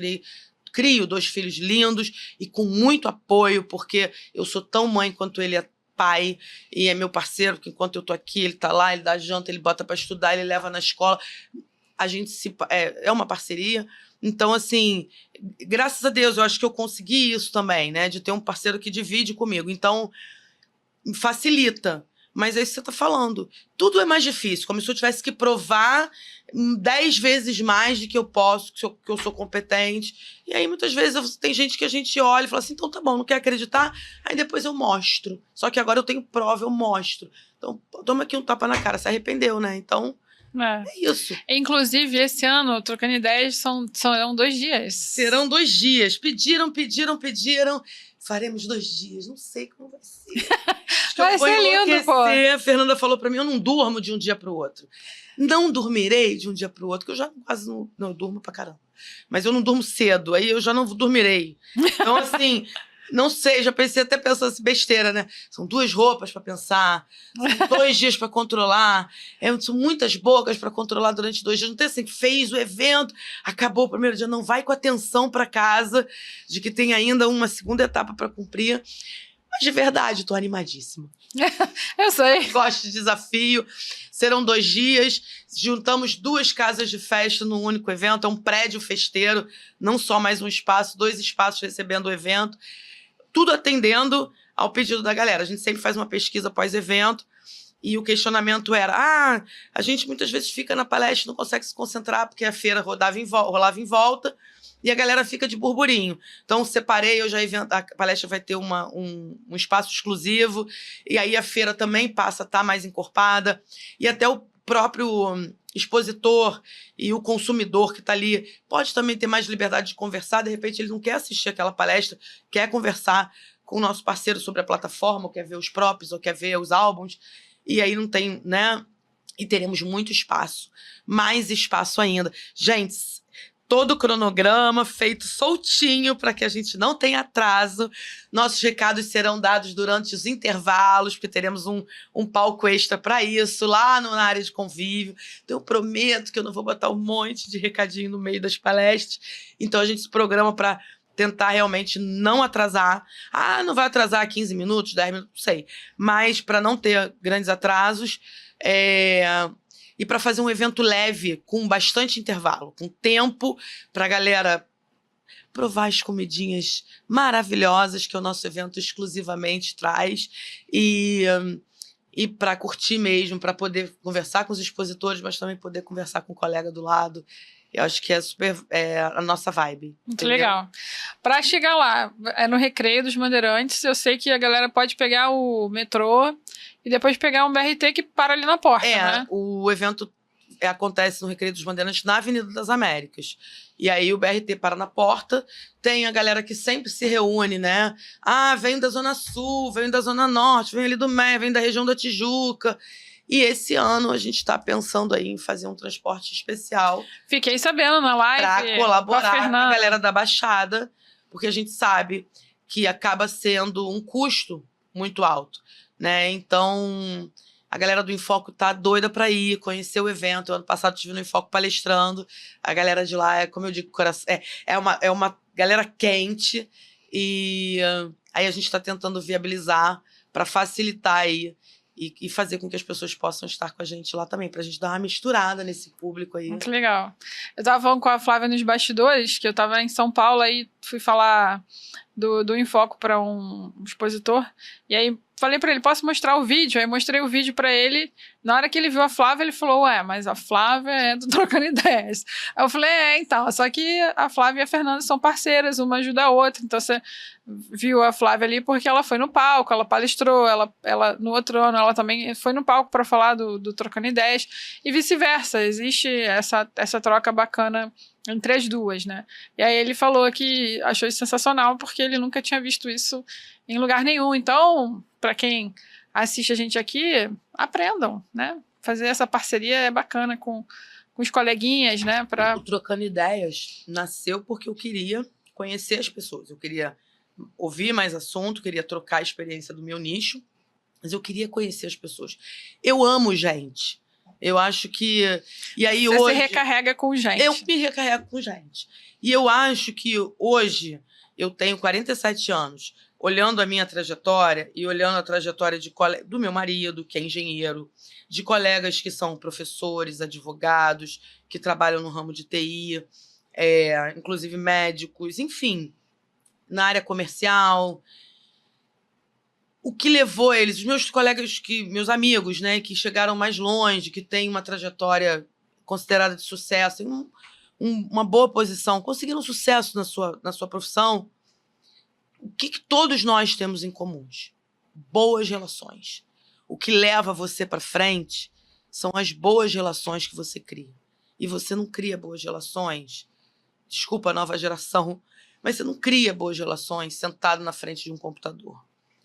S2: crio 2 filhos lindos e com muito apoio, porque eu sou tão mãe quanto ele é pai, e é meu parceiro, que enquanto eu tô aqui, ele tá lá, ele dá janta, ele bota para estudar, ele leva na escola. A gente é uma parceria. Então, assim, graças a Deus, eu acho que eu consegui isso também, né? De ter um parceiro que divide comigo. Então, facilita. Mas é isso que você tá falando. Tudo é mais difícil, como se eu tivesse que provar 10 vezes mais de que eu posso, que eu sou competente. E aí, muitas vezes, tem gente que a gente olha e fala assim, então tá bom, não quer acreditar? Aí depois eu mostro. Só que agora eu tenho prova, eu mostro. Então, toma aqui um tapa na cara, se arrependeu, né? Então, é isso.
S1: Inclusive, esse ano, Trocando Ideias, serão 2 dias.
S2: Serão 2 dias. Pediram. Faremos 2 dias. Não sei como vai ser.
S1: Vai ser lindo, pô.
S2: A Fernanda falou pra mim, eu não durmo de um dia pro outro. Não dormirei de um dia pro outro, que eu já quase não eu durmo pra caramba. Mas eu não durmo cedo, aí eu já não dormirei. Então, assim, não sei, já pensei até pensando assim, besteira, né? São 2 roupas pra pensar, são 2 dias pra controlar, são muitas bocas pra controlar durante 2 dias. Não tem assim, fez o evento, acabou o primeiro dia, não vai com atenção pra casa, de que tem ainda uma segunda etapa pra cumprir. Mas de verdade, tô animadíssima.
S1: Eu sei.
S2: Gosto de desafio. Serão 2 dias. Juntamos 2 casas de festa num único evento. É um prédio festeiro, não só mais um espaço, 2 espaços recebendo o evento. Tudo atendendo ao pedido da galera. A gente sempre faz uma pesquisa pós-evento. E o questionamento era, a gente muitas vezes fica na palestra e não consegue se concentrar porque a feira rolava em volta. E a galera fica de burburinho. Então, separei, a palestra vai ter um espaço exclusivo, e aí a feira também passa a estar mais encorpada, e até o próprio expositor e o consumidor que está ali pode também ter mais liberdade de conversar. De repente, ele não quer assistir aquela palestra, quer conversar com o nosso parceiro sobre a plataforma, ou quer ver os props, ou quer ver os álbuns, e aí não tem, né? E teremos muito espaço, mais espaço ainda. Gente, todo o cronograma feito soltinho para que a gente não tenha atraso. Nossos recados serão dados durante os intervalos, porque teremos um palco extra para isso, lá na área de convívio. Então, eu prometo que eu não vou botar um monte de recadinho no meio das palestras. Então, a gente se programa para tentar realmente não atrasar. Não vai atrasar 15 minutos, 10 minutos, não sei. Mas, para não ter grandes atrasos, e para fazer um evento leve, com bastante intervalo, com tempo para a galera provar as comidinhas maravilhosas que o nosso evento exclusivamente traz e para curtir mesmo, para poder conversar com os expositores, mas também poder conversar com o colega do lado. Eu acho que é super a nossa vibe.
S1: Muito
S2: entendeu?
S1: legal. Para chegar lá, é no Recreio dos Bandeirantes. Eu sei que a galera pode pegar o metrô e depois pegar um BRT que para ali na porta, né?
S2: O evento acontece no Recreio dos Bandeirantes na Avenida das Américas. E aí o BRT para na porta, tem a galera que sempre se reúne, né? Vem da Zona Sul, vem da Zona Norte, vem ali do MEI, vem da região da Tijuca. E esse ano a gente está pensando aí em fazer um transporte especial.
S1: Fiquei sabendo na live.
S2: Para colaborar com a galera da Baixada, porque a gente sabe que acaba sendo um custo muito alto, né? Então, a galera do Enfoco tá doida para ir, conhecer o evento. Ano passado estive no Enfoco palestrando. A galera de lá como eu digo, é uma galera quente. E aí a gente está tentando viabilizar para facilitar aí e fazer com que as pessoas possam estar com a gente lá também, pra gente dar uma misturada nesse público aí.
S1: Muito legal. Eu tava falando com a Flávia nos bastidores, que eu tava em São Paulo, aí fui falar do Enfoco para um expositor, e aí falei pra ele, posso mostrar o vídeo? Aí mostrei o vídeo pra ele. Na hora que ele viu a Flávia, ele falou, mas a Flávia é do Trocando Ideias. Aí eu falei, então, só que a Flávia e a Fernanda são parceiras, uma ajuda a outra. Então você viu a Flávia ali porque ela foi no palco, ela palestrou, ela no outro ano ela também foi no palco para falar do Trocando Ideias, e vice-versa. Existe essa troca bacana entre as duas, né? E aí ele falou que achou isso sensacional porque ele nunca tinha visto isso em lugar nenhum. Então, para quem assiste a gente aqui, aprendam, né? Fazer essa parceria é bacana com os coleguinhas, né?
S2: O Trocando Ideias nasceu porque eu queria conhecer as pessoas. Eu queria ouvir mais assunto, queria trocar a experiência do meu nicho, mas eu queria conhecer as pessoas. Eu amo gente. Eu acho que... E aí
S1: Você
S2: hoje,
S1: se recarrega com gente.
S2: Eu me recarrego com gente. E eu acho que hoje, eu tenho 47 anos, olhando a minha trajetória e olhando a trajetória do meu marido, que é engenheiro, de colegas que são professores, advogados, que trabalham no ramo de TI, inclusive médicos, enfim, na área comercial. O que levou eles, os meus colegas, meus amigos, né, que chegaram mais longe, que têm uma trajetória considerada de sucesso, uma boa posição, conseguiram sucesso na sua profissão, o que todos nós temos em comuns? Boas relações. O que leva você para frente são as boas relações que você cria. E você não cria boas relações, desculpa a nova geração, mas você não cria boas relações sentado na frente de um computador.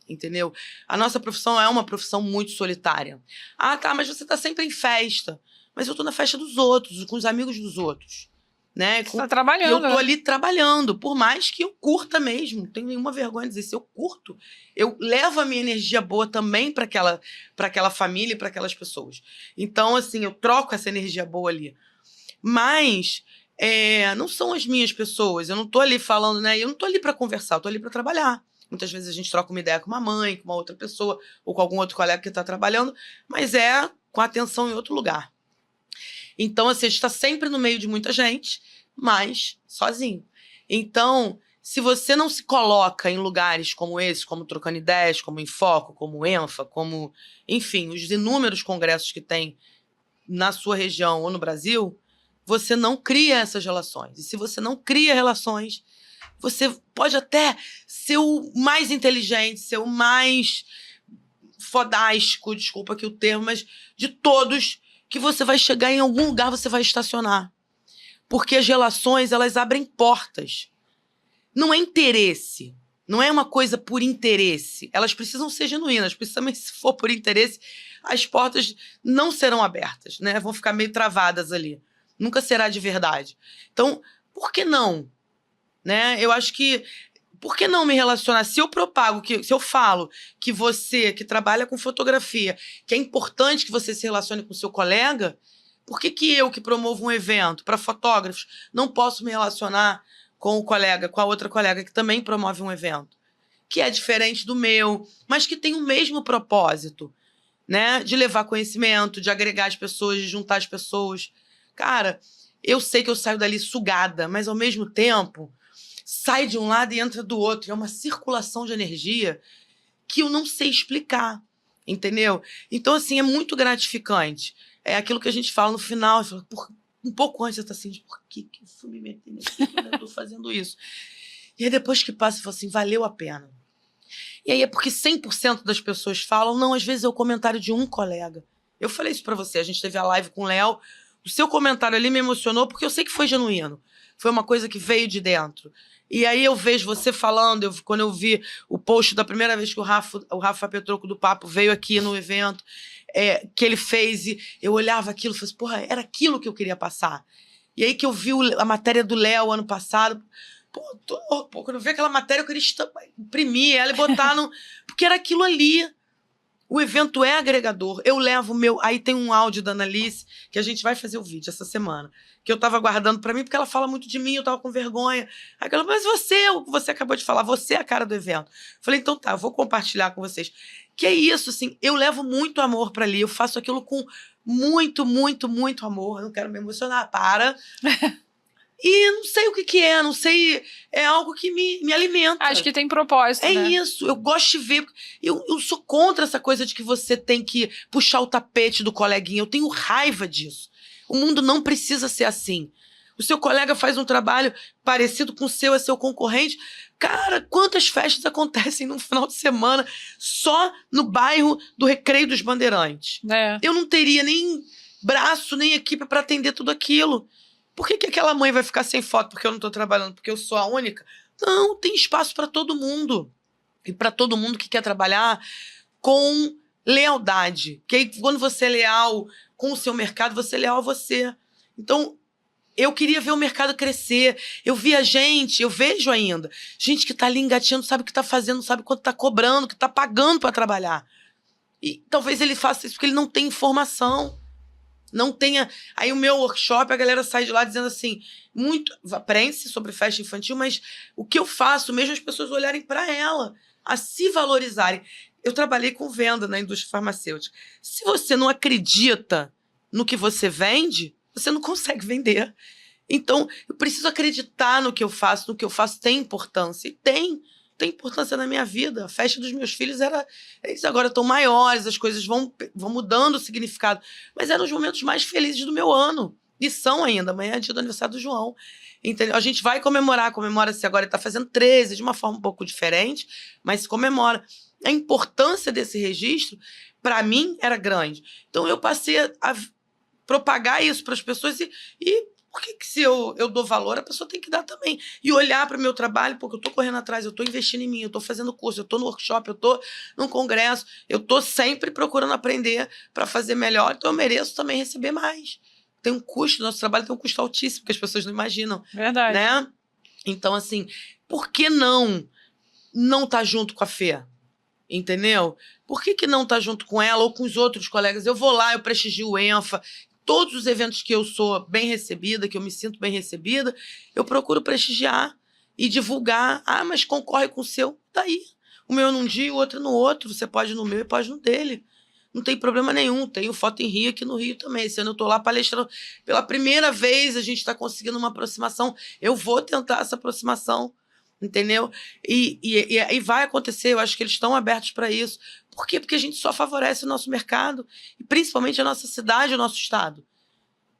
S2: Entendeu? A nossa profissão é uma profissão muito solitária. Tá, mas você tá sempre em festa. Mas eu tô na festa dos outros, com os amigos dos outros. Né?
S1: Você tá trabalhando.
S2: E eu tô ali trabalhando, por mais que eu curta mesmo. Não tenho nenhuma vergonha de dizer, se eu curto, eu levo a minha energia boa também para aquela família e para aquelas pessoas. Então, assim, eu troco essa energia boa ali. Mas não são as minhas pessoas. Eu não tô ali falando, né? Eu não tô ali para conversar, eu tô ali para trabalhar. Muitas vezes a gente troca uma ideia com uma mãe, com uma outra pessoa, ou com algum outro colega que está trabalhando, mas com a atenção em outro lugar. Então, assim, a gente está sempre no meio de muita gente, mas sozinho. Então, se você não se coloca em lugares como esse, como Trocando Ideias, como Enfoco, como Enfa, como, enfim, os inúmeros congressos que tem na sua região ou no Brasil, você não cria essas relações. E se você não cria relações, você pode até ser o mais inteligente, ser o mais fodástico, desculpa aqui o termo, mas de todos, que você vai chegar em algum lugar, você vai estacionar. Porque as relações, elas abrem portas. Não é interesse. Não é uma coisa por interesse. Elas precisam ser genuínas. Principalmente se for por interesse, as portas não serão abertas, né? Vão ficar meio travadas ali. Nunca será de verdade. Então, por que não? Né? Eu acho que, por que não me relacionar? Se eu propago, se eu falo que você, que trabalha com fotografia, que é importante que você se relacione com o seu colega, por que eu, que promovo um evento para fotógrafos, não posso me relacionar com o colega, com a outra colega que também promove um evento? Que é diferente do meu, mas que tem o mesmo propósito, né? De levar conhecimento, de agregar as pessoas, de juntar as pessoas. Cara, eu sei que eu saio dali sugada, mas ao mesmo tempo sai de um lado e entra do outro. É uma circulação de energia que eu não sei explicar, entendeu? Então, assim, é muito gratificante. É aquilo que a gente fala no final, um pouco antes, eu tô assim, por que eu fui me meter nesse eu tô fazendo isso? E aí depois que passa, eu falo assim, valeu a pena. E aí é porque 100% das pessoas falam, não, às vezes é o comentário de um colega. Eu falei isso pra você, a gente teve a live com o Léo, o seu comentário ali me emocionou porque eu sei que foi genuíno. Foi uma coisa que veio de dentro. E aí eu vejo você falando, quando eu vi o post da primeira vez que o Rafa Petroco do Papo veio aqui no evento, que ele fez, e eu olhava aquilo e falei assim, porra, era aquilo que eu queria passar. E aí que eu vi a matéria do Léo ano passado, quando eu vi aquela matéria, eu queria imprimir ela e botar no... Porque era aquilo ali. O evento é agregador. Eu levo o meu... Aí tem um áudio da Annalise, que a gente vai fazer o vídeo essa semana, que eu tava guardando pra mim, porque ela fala muito de mim, eu tava com vergonha. Aí ela falou, mas você acabou de falar, você é a cara do evento. Eu falei, então tá, eu vou compartilhar com vocês. Que é isso, assim, eu levo muito amor pra ali, eu faço aquilo com muito, muito, muito amor. Eu não quero me emocionar, para... E não sei o que é, não sei, é algo que me alimenta.
S1: Acho que tem propósito,
S2: É
S1: né?
S2: isso, eu gosto de ver. Eu sou contra essa coisa de que você tem que puxar o tapete do coleguinha. Eu tenho raiva disso. O mundo não precisa ser assim. O seu colega faz um trabalho parecido com o seu, é seu concorrente. Cara, quantas festas acontecem num final de semana só no bairro do Recreio dos Bandeirantes? Eu não teria nem braço, nem equipe para atender tudo aquilo. Por que aquela mãe vai ficar sem foto porque eu não estou trabalhando, porque eu sou a única? Não, tem espaço para todo mundo. E para todo mundo que quer trabalhar com lealdade. Porque aí, quando você é leal com o seu mercado, você é leal a você. Então, eu queria ver o mercado crescer. Eu via gente, eu vejo ainda, gente que está ali engatinhando, sabe o que está fazendo, sabe quanto está cobrando, que está pagando para trabalhar. E talvez ele faça isso porque ele não tem informação. Não tenha... Aí o meu workshop, a galera sai de lá dizendo assim, muito... Aprende-se sobre festa infantil, mas o que eu faço, mesmo as pessoas olharem para ela, a se valorizarem. Eu trabalhei com venda na indústria farmacêutica. Se você não acredita no que você vende, você não consegue vender. Então, eu preciso acreditar no que eu faço tem importância. E tem importância na minha vida. A festa dos meus filhos era... Eles agora estão maiores, as coisas vão mudando o significado. Mas eram os momentos mais felizes do meu ano. E são ainda. Amanhã é dia do aniversário do João. Entendeu? A gente vai comemora-se agora, ele está fazendo 13, de uma forma um pouco diferente, mas se comemora. A importância desse registro, para mim, era grande. Então, eu passei a propagar isso para as pessoas e por que se eu dou valor, a pessoa tem que dar também. E olhar para o meu trabalho, porque eu estou correndo atrás, eu estou investindo em mim, eu estou fazendo curso, eu estou no workshop, eu estou num congresso, eu estou sempre procurando aprender para fazer melhor, então eu mereço também receber mais. Tem um custo, nosso trabalho tem um custo altíssimo, que as pessoas não imaginam.
S1: Verdade.
S2: Né? Então, assim, por que não tá junto com a Fê? Entendeu? Por que não tá junto com ela ou com os outros colegas? Eu vou lá, eu prestigio o ENFA, todos os eventos que eu sou bem recebida, que eu me sinto bem recebida, eu procuro prestigiar e divulgar. Ah, mas concorre com o seu. Daí. O meu num dia, o outro no outro. Você pode ir no meu e pode ir no dele. Não tem problema nenhum. Tenho foto em Rio, aqui no Rio também. Esse ano eu tô lá palestrando. Pela primeira vez a gente está conseguindo uma aproximação. Eu vou tentar essa aproximação. Entendeu? E vai acontecer. Eu acho que eles estão abertos para isso. Por quê? Porque a gente só favorece o nosso mercado e principalmente a nossa cidade, o nosso estado.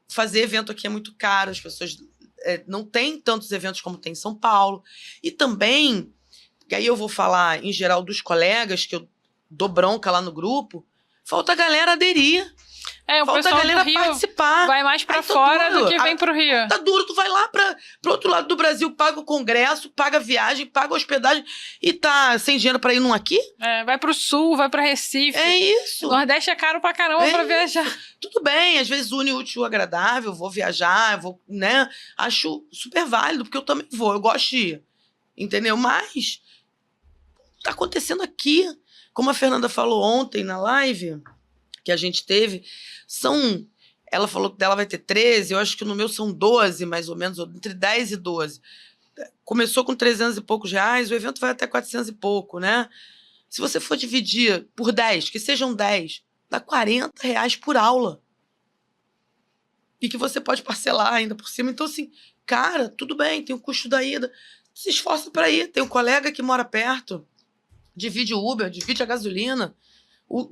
S2: Fazer evento aqui é muito caro, as pessoas não têm tantos eventos como tem em São Paulo. E também, que aí eu vou falar em geral dos colegas, que eu dou bronca lá no grupo, falta a galera aderir.
S1: O
S2: falta a galera participar.
S1: Vai mais pra fora do que vem pro Rio.
S2: Tá duro, tu vai lá pro outro lado do Brasil, paga o congresso, paga a viagem, paga a hospedagem e tá sem dinheiro pra ir num aqui?
S1: Vai pro Sul, vai pra Recife.
S2: É isso.
S1: O Nordeste é caro pra caramba pra viajar.
S2: Tudo bem, às vezes une o útil ao agradável, vou viajar, né? Acho super válido, porque eu também vou, eu gosto de ir. Entendeu? Mas tá acontecendo aqui. Como a Fernanda falou ontem na live que a gente teve, ela falou que dela vai ter 13, eu acho que no meu são 12, mais ou menos, entre 10 e 12. Começou com 300 e poucos reais, o evento vai até 400 e pouco, né? Se você for dividir por 10, que sejam 10, dá 40 reais por aula. E que você pode parcelar ainda por cima. Então, assim, cara, tudo bem, tem o custo da ida. Se esforça para ir. Tem um colega que mora perto, divide o Uber, divide a gasolina.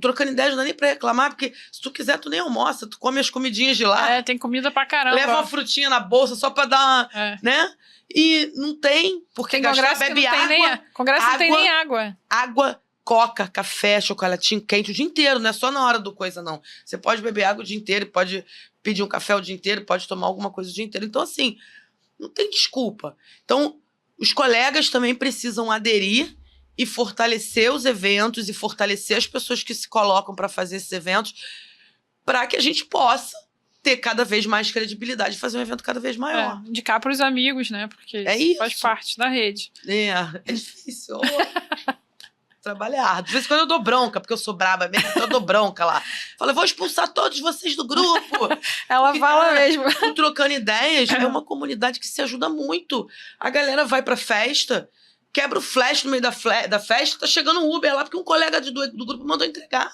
S2: Trocando ideias não dá nem pra reclamar, porque se tu quiser, tu nem almoça, tu come as comidinhas de lá.
S1: Tem comida pra caramba.
S2: Leva uma frutinha na bolsa só pra dar uma, né? E não tem, porque
S1: tem congresso bebe água. Congresso não tem nem água.
S2: Água, coca, café, chocolatinho quente o dia inteiro, não é só na hora do coisa, não. Você pode beber água o dia inteiro, pode pedir um café o dia inteiro, pode tomar alguma coisa o dia inteiro. Então, assim, não tem desculpa. Então, os colegas também precisam aderir e fortalecer os eventos e fortalecer as pessoas que se colocam para fazer esses eventos, para que a gente possa ter cada vez mais credibilidade e fazer um evento cada vez maior.
S1: Indicar para os amigos, né? Porque isso faz parte da rede.
S2: É difícil. Trabalhar. De vez em quando eu dou bronca, porque eu sou braba mesmo, então eu dou bronca lá. Falo, eu vou expulsar todos vocês do grupo.
S1: Ela fala mesmo.
S2: O Trocando Ideias é uma comunidade que se ajuda muito. A galera vai pra festa, quebra o flash no meio da festa, tá chegando um Uber lá, porque um colega do grupo mandou entregar.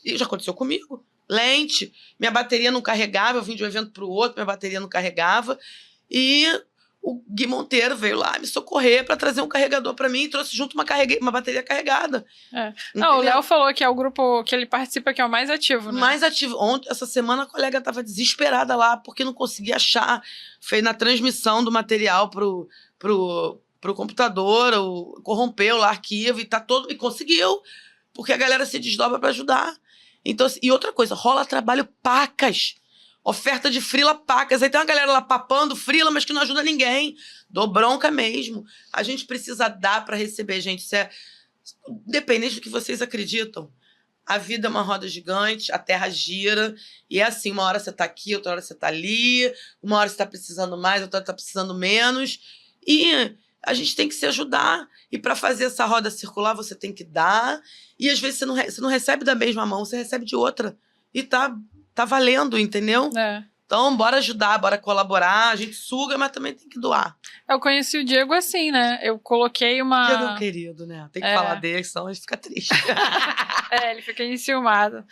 S2: E já aconteceu comigo. Lente, minha bateria não carregava, eu vim de um evento pro outro, minha bateria não carregava. E o Gui Monteiro veio lá me socorrer para trazer um carregador para mim e trouxe junto uma bateria carregada.
S1: Não, o Léo falou que é o grupo que ele participa que é o mais ativo, né?
S2: Mais ativo. Essa semana a colega estava desesperada lá porque não conseguia achar. Fez na transmissão do material pro computador, corrompeu lá o arquivo e conseguiu, porque a galera se desdobra para ajudar. Então, e outra coisa, rola trabalho pacas. Oferta de frila pacas. Aí tem uma galera lá papando frila, mas que não ajuda ninguém. Dou bronca mesmo. A gente precisa dar para receber, gente. Isso é independente do que vocês acreditam. A vida é uma roda gigante, a terra gira. E é assim, uma hora você tá aqui, outra hora você tá ali. Uma hora você tá precisando mais, outra hora tá precisando menos. E a gente tem que se ajudar. E para fazer essa roda circular, você tem que dar. E às vezes você não recebe da mesma mão, você recebe de outra. E tá valendo, entendeu? Então, bora ajudar, bora colaborar. A gente suga, mas também tem que doar.
S1: Eu conheci o Diego assim, né? Eu coloquei uma...
S2: Diego é um querido, né? Tem que falar dele, senão a gente fica triste.
S1: Ele fica enciumado.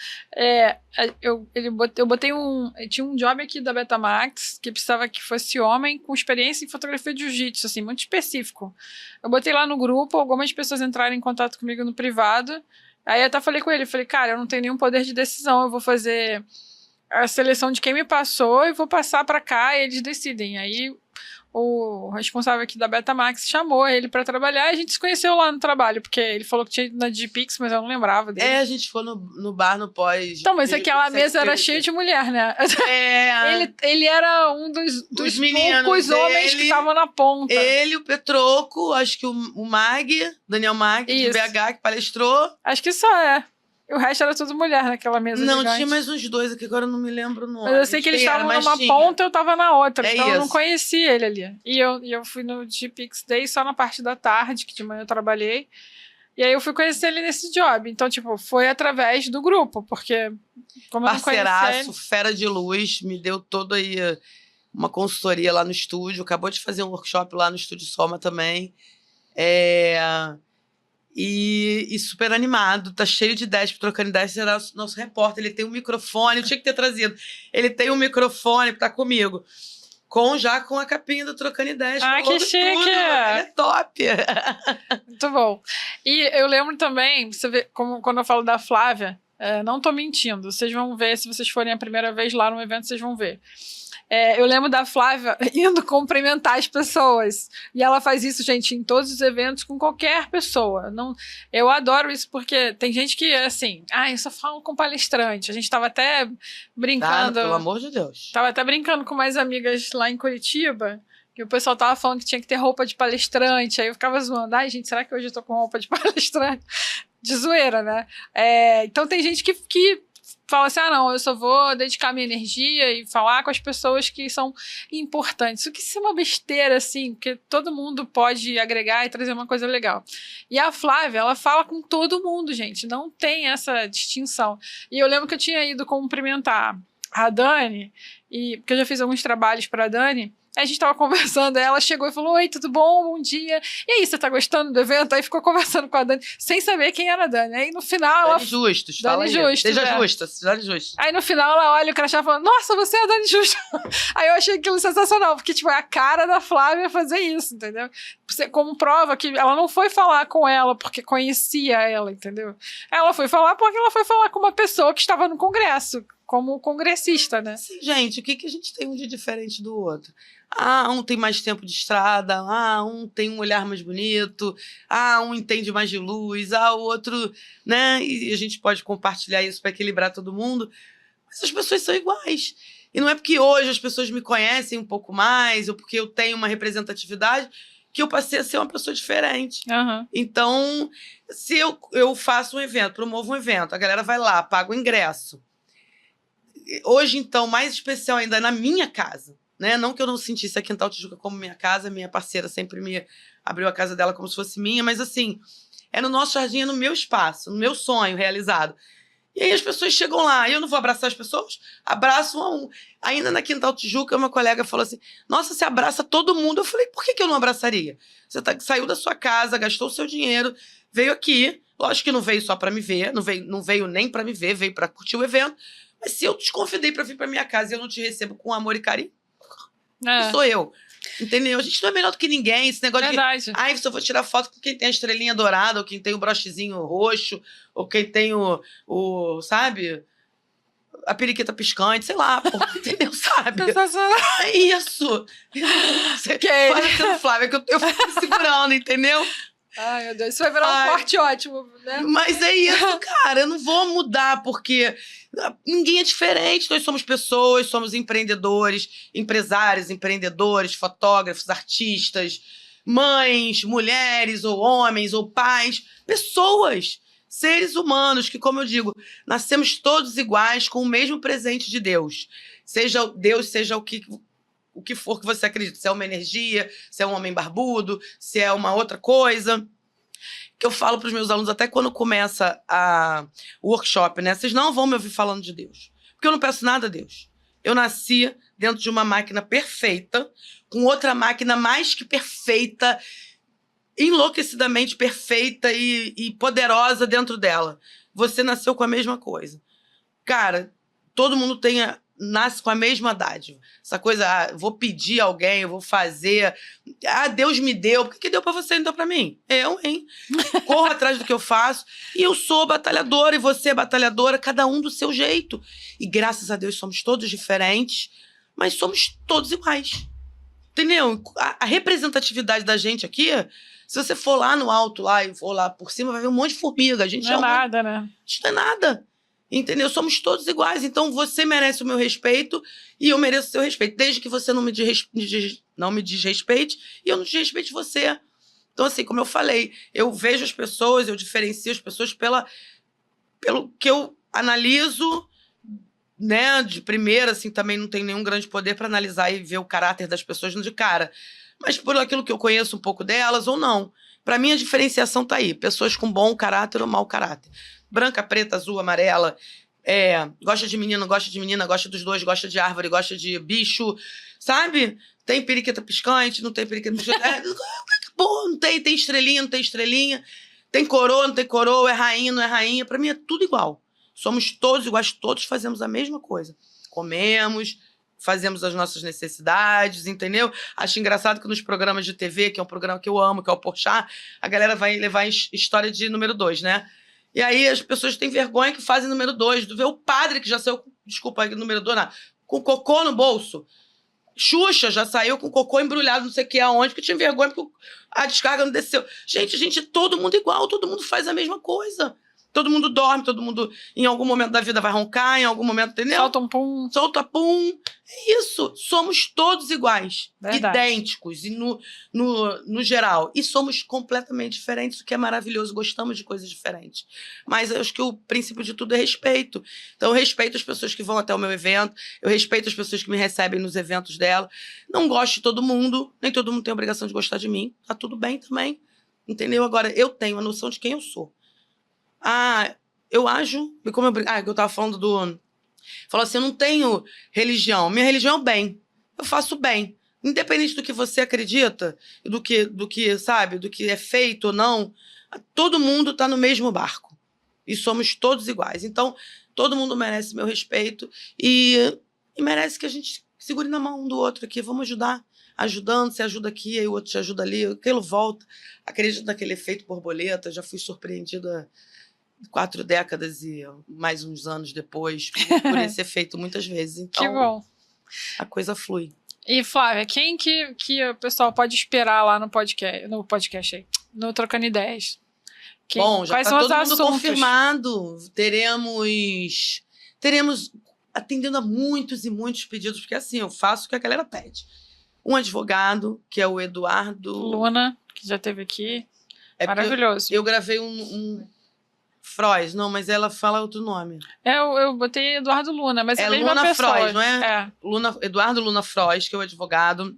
S1: Eu botei tinha um job aqui da Betamax que precisava que fosse homem com experiência em fotografia de jiu-jitsu, assim, muito específico. Eu botei lá no grupo, algumas pessoas entraram em contato comigo no privado. Aí eu até falei com ele, falei, cara, eu não tenho nenhum poder de decisão, eu vou fazer a seleção de quem me passou e vou passar pra cá e eles decidem. Aí o responsável aqui da Betamax chamou ele pra trabalhar e a gente se conheceu lá no trabalho, porque ele falou que tinha ido na Digipix, mas eu não lembrava dele.
S2: A gente foi no bar no pós.
S1: Então, mas aquela mesa era cheia de mulher, né? Ele era um dos poucos homens que estavam na ponta.
S2: Ele, o Petroco, acho que o Daniel Mag, de BH, que palestrou.
S1: Acho que só o resto era tudo mulher naquela mesa
S2: Não,
S1: gigante.
S2: tinha mais uns dois aqui, agora eu não me lembro o nome.
S1: Mas eu sei que eles estavam numa ponta e eu tava na outra. Então eu não conhecia ele ali. E eu fui no Digipix Day só na parte da tarde, que de manhã eu trabalhei. E aí eu fui conhecer ele nesse job. Então, tipo, foi através do grupo, porque como eu não conhecia
S2: parceiraço, fera de luz, me deu toda aí uma consultoria lá no estúdio. Acabou de fazer um workshop lá no Estúdio Soma também. E super animado, tá cheio de ideias para Trocando Ideias. Será o nosso repórter, ele tem um microfone, eu tinha que ter trazido. Ele tem um microfone que tá comigo, já com a capinha do Trocando Ideias.
S1: Que chique!
S2: Tudo, ele é top!
S1: Muito bom. E eu lembro também, você vê, quando eu falo da Flávia, não tô mentindo, vocês vão ver, se vocês forem a primeira vez lá no evento, vocês vão ver. Eu lembro da Flávia indo cumprimentar as pessoas. E ela faz isso, gente, em todos os eventos, com qualquer pessoa. Eu adoro isso, porque tem gente que, assim, eu só falo com palestrante. A gente tava até brincando...
S2: pelo amor de Deus.
S1: Tava até brincando com mais amigas lá em Curitiba, que o pessoal tava falando que tinha que ter roupa de palestrante. Aí eu ficava zoando. Gente, será que hoje eu tô com roupa de palestrante? De zoeira, né? Então tem gente que fala assim, não, eu só vou dedicar minha energia e falar com as pessoas que são importantes. Isso é uma besteira, assim, porque todo mundo pode agregar e trazer uma coisa legal. E a Flávia, ela fala com todo mundo, gente, não tem essa distinção. E eu lembro que eu tinha ido cumprimentar a Dani, porque eu já fiz alguns trabalhos para a Dani, Aí a gente tava conversando, aí ela chegou e falou, oi, tudo bom? Bom dia. E aí, você tá gostando do evento? Aí ficou conversando com a Dani, sem saber quem era a Dani. Aí no final ela...
S2: Dani Justus,
S1: Dani
S2: fala aí.
S1: Justus,
S2: Seja
S1: é.
S2: justa, Dani Justus.
S1: Aí no final ela olha o crachá e fala, nossa, você é a Dani Justus. Aí eu achei aquilo sensacional, porque tipo, é a cara da Flávia fazer isso, entendeu? Como prova que ela não foi falar com ela porque conhecia ela, entendeu? Ela foi falar porque ela foi falar com uma pessoa que estava no congresso, como congressista, né?
S2: Sim, gente, o que, que a gente tem um de diferente do outro? Ah, um tem mais tempo de estrada, ah, um tem um olhar mais bonito, ah, um entende mais de luz, ah, o outro, né? E a gente pode compartilhar isso para equilibrar todo mundo, mas as pessoas são iguais. E não é porque hoje as pessoas me conhecem um pouco mais, ou porque eu tenho uma representatividade, que eu passei a ser uma pessoa diferente.
S1: Uhum.
S2: Então, se eu faço um evento, promovo um evento, a galera vai lá, paga o ingresso. Hoje, então, mais especial ainda na minha casa, né? Não que eu não sentisse a Quintal Tijuca como minha casa, minha parceira sempre me abriu a casa dela como se fosse minha, mas assim, é no nosso jardim, é no meu espaço, no meu sonho realizado. E aí as pessoas chegam lá, e eu não vou abraçar as pessoas? Abraço um a um. Ainda na Quintal Tijuca, uma colega falou assim, nossa, você abraça todo mundo. Eu falei, por que eu não abraçaria? Você saiu da sua casa, gastou o seu dinheiro, veio aqui, lógico que não veio só pra me ver, não veio nem pra me ver, veio pra curtir o evento, mas se eu te convidei pra vir pra minha casa e eu não te recebo com amor e carinho, sou eu. Entendeu? A gente não é melhor do que ninguém. Esse negócio
S1: Verdade.
S2: de... Ai, só vou tirar foto com quem tem a estrelinha dourada, ou quem tem o brochezinho roxo, ou quem tem sabe? A periquita piscante, sei lá, pô, entendeu? Sabe? É isso. Você pode ser Flávia, que eu fico me segurando, entendeu?
S1: Ai, meu Deus, isso vai virar um corte ótimo, né?
S2: Mas é isso, cara. Eu não vou mudar, porque ninguém é diferente. Nós somos pessoas, somos empreendedores, empresários, empreendedores, fotógrafos, artistas, mães, mulheres, ou homens, ou pais. Pessoas, seres humanos, que, como eu digo, nascemos todos iguais, com o mesmo presente de Deus. Seja Deus, seja o que for que você acredita, se é uma energia, se é um homem barbudo, se é uma outra coisa. Que eu falo para os meus alunos, até quando começa o workshop, né? Vocês não vão me ouvir falando de Deus. Porque eu não peço nada a Deus. Eu nasci dentro de uma máquina perfeita, com outra máquina mais que perfeita, enlouquecidamente perfeita e poderosa dentro dela. Você nasceu com a mesma coisa. Cara, todo mundo nasce com a mesma dádiva. Essa coisa, vou pedir a alguém, eu vou fazer. Deus me deu. Por que deu pra você e não deu pra mim? Eu, hein? Corro atrás do que eu faço. E eu sou batalhadora, e você é batalhadora, cada um do seu jeito. E graças a Deus somos todos diferentes, mas somos todos iguais. Entendeu? A representatividade da gente aqui, se você for lá no alto, lá, e for lá por cima, vai ver um monte de formiga. A gente
S1: não é nada, né?
S2: A gente não é nada. Entendeu? Somos todos iguais. Então, você merece o meu respeito e eu mereço o seu respeito. Desde que você não me desrespeite e eu não desrespeite você. Então, assim, como eu falei, eu vejo as pessoas, eu diferencio as pessoas pelo que eu analiso, né? De primeira, assim, também não tenho nenhum grande poder para analisar e ver o caráter das pessoas de cara. Mas por aquilo que eu conheço um pouco delas ou não. Para mim, a diferenciação tá aí. Pessoas com bom caráter ou mau caráter. Branca, preta, azul, amarela, gosta de menino, gosta de menina, gosta dos dois, gosta de árvore, gosta de bicho, sabe? Tem periquita piscante, não tem periquita piscante. Pô, não tem estrelinha, não tem estrelinha. Tem coroa, não tem coroa, é rainha, não é rainha. Pra mim é tudo igual. Somos todos iguais, todos fazemos a mesma coisa. Comemos, fazemos as nossas necessidades, entendeu? Acho engraçado que nos programas de TV, que é um programa que eu amo, que é o Porchat, a galera vai levar história de número 2, né? E aí as pessoas têm vergonha que fazem número 2. Tu vê o padre que já saiu, desculpa, número 2, não, com cocô no bolso. Xuxa já saiu com cocô embrulhado, não sei o que aonde, porque tinha vergonha, porque a descarga não desceu. Gente, todo mundo igual, todo mundo faz a mesma coisa. Todo mundo dorme, todo mundo em algum momento da vida vai roncar, em algum momento, entendeu?
S1: Solta um pum.
S2: Solta pum. É isso. Somos todos iguais.
S1: Verdade.
S2: Idênticos, e no geral. E somos completamente diferentes, o que é maravilhoso. Gostamos de coisas diferentes. Mas eu acho que o princípio de tudo é respeito. Então, eu respeito as pessoas que vão até o meu evento, eu respeito as pessoas que me recebem nos eventos dela. Não gosto de todo mundo, nem todo mundo tem a obrigação de gostar de mim. Tá tudo bem também. Entendeu? Agora, eu tenho a noção de quem eu sou. Eu ajo... Como eu tava falando Falou assim, eu não tenho religião. Minha religião é o bem. Eu faço bem. Independente do que você acredita, do que sabe, do que é feito ou não, todo mundo está no mesmo barco. E somos todos iguais. Então, todo mundo merece meu respeito e merece que a gente segure na mão um do outro aqui. Vamos ajudar. Ajudando, você ajuda aqui, aí o outro te ajuda ali, aquilo volta. Acredito naquele efeito borboleta, já fui surpreendida 4 décadas e mais uns anos depois por esse efeito muitas vezes. Então,
S1: Que bom.
S2: a coisa flui.
S1: E, Flávia, quem que o pessoal pode esperar lá no podcast aí, no Trocando Ideias?
S2: Bom, já
S1: quais
S2: está
S1: são
S2: todo
S1: os
S2: mundo
S1: assuntos?
S2: confirmado. Teremos atendendo a muitos e muitos pedidos, porque assim, eu faço o que a galera pede. Um advogado, que é o Eduardo...
S1: Luna, que já esteve aqui. Maravilhoso.
S2: Eu gravei um Frois, não, mas ela fala outro nome.
S1: Eu botei Eduardo Luna, mas é a mesma
S2: Luna
S1: pessoa.
S2: Frois, não é?
S1: É.
S2: Eduardo Luna Frois, que é o advogado.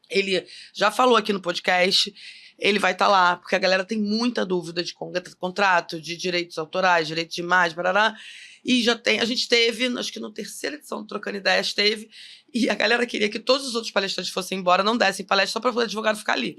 S2: Ele já falou aqui no podcast. Ele vai estar lá, porque a galera tem muita dúvida de contrato, de direitos autorais, direito de imagem, barará. E a gente teve, acho que na 3ª edição do Trocando Ideias teve, e a galera queria que todos os outros palestrantes fossem embora, não dessem palestra só para o advogado ficar ali.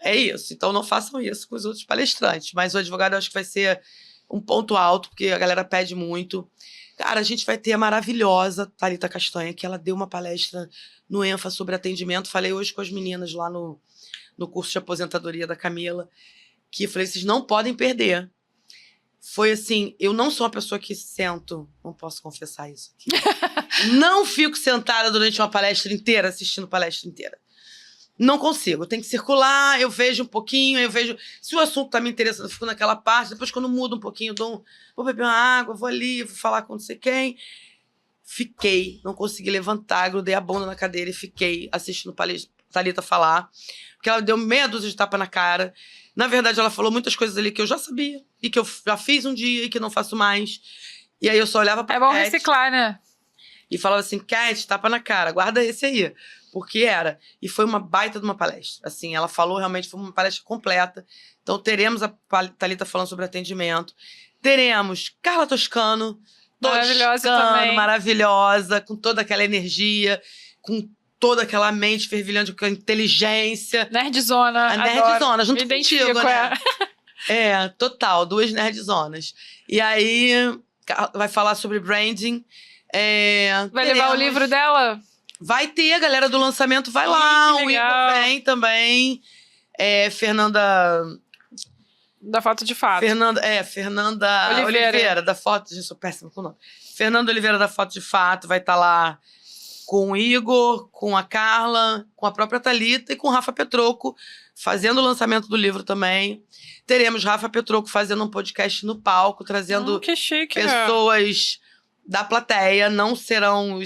S2: É isso, então não façam isso com os outros palestrantes. Mas o advogado eu acho que vai ser um ponto alto, porque a galera pede muito. Cara, a gente vai ter a maravilhosa Thalita Castanha, que ela deu uma palestra no ênfase sobre atendimento. Falei hoje com as meninas lá no curso de aposentadoria da Camila, que eu falei, vocês não podem perder. Foi assim, eu não sou uma pessoa que sento, não posso confessar isso aqui. Não fico sentada durante uma palestra inteira, assistindo palestra inteira. Não consigo, tem que circular, eu vejo um pouquinho, se o assunto tá me interessando, eu fico naquela parte, depois quando muda um pouquinho, vou beber uma água, vou ali, vou falar com não sei quem. Fiquei, não consegui levantar, grudei a bunda na cadeira e fiquei assistindo Thalita falar, porque ela deu meia dúzia de tapa na cara. Na verdade, ela falou muitas coisas ali que eu já sabia, e que eu já fiz um dia e que não faço mais. E aí eu só olhava pra
S1: É bom
S2: Cat
S1: reciclar, né?
S2: e falava assim, Cat, tapa na cara, guarda esse aí. Porque era. E foi uma baita de uma palestra. Assim, ela falou, realmente, foi uma palestra completa. Então, teremos a Thalita falando sobre atendimento. Teremos Carla Toscano.
S1: Maravilhosa também.
S2: Maravilhosa, com toda aquela energia, com toda aquela mente fervilhante, com a inteligência.
S1: Nerdzona.
S2: A nerdzona, junto contigo, né?
S1: É,
S2: total. 2 nerdzonas. E aí, vai falar sobre branding.
S1: Vai levar o livro dela?
S2: Vai ter, a galera do lançamento vai lá. O Igor vem também. Fernanda...
S1: Da Foto de Fato.
S2: Fernanda Oliveira, da Foto... Gente, sou péssima com o nome. Fernanda Oliveira, da Foto de Fato, vai estar lá com o Igor, com a Carla, com a própria Thalita e com o Rafa Petrocco, fazendo o lançamento do livro também. Teremos Rafa Petrocco fazendo um podcast no palco, trazendo
S1: que chique,
S2: pessoas da plateia, não serão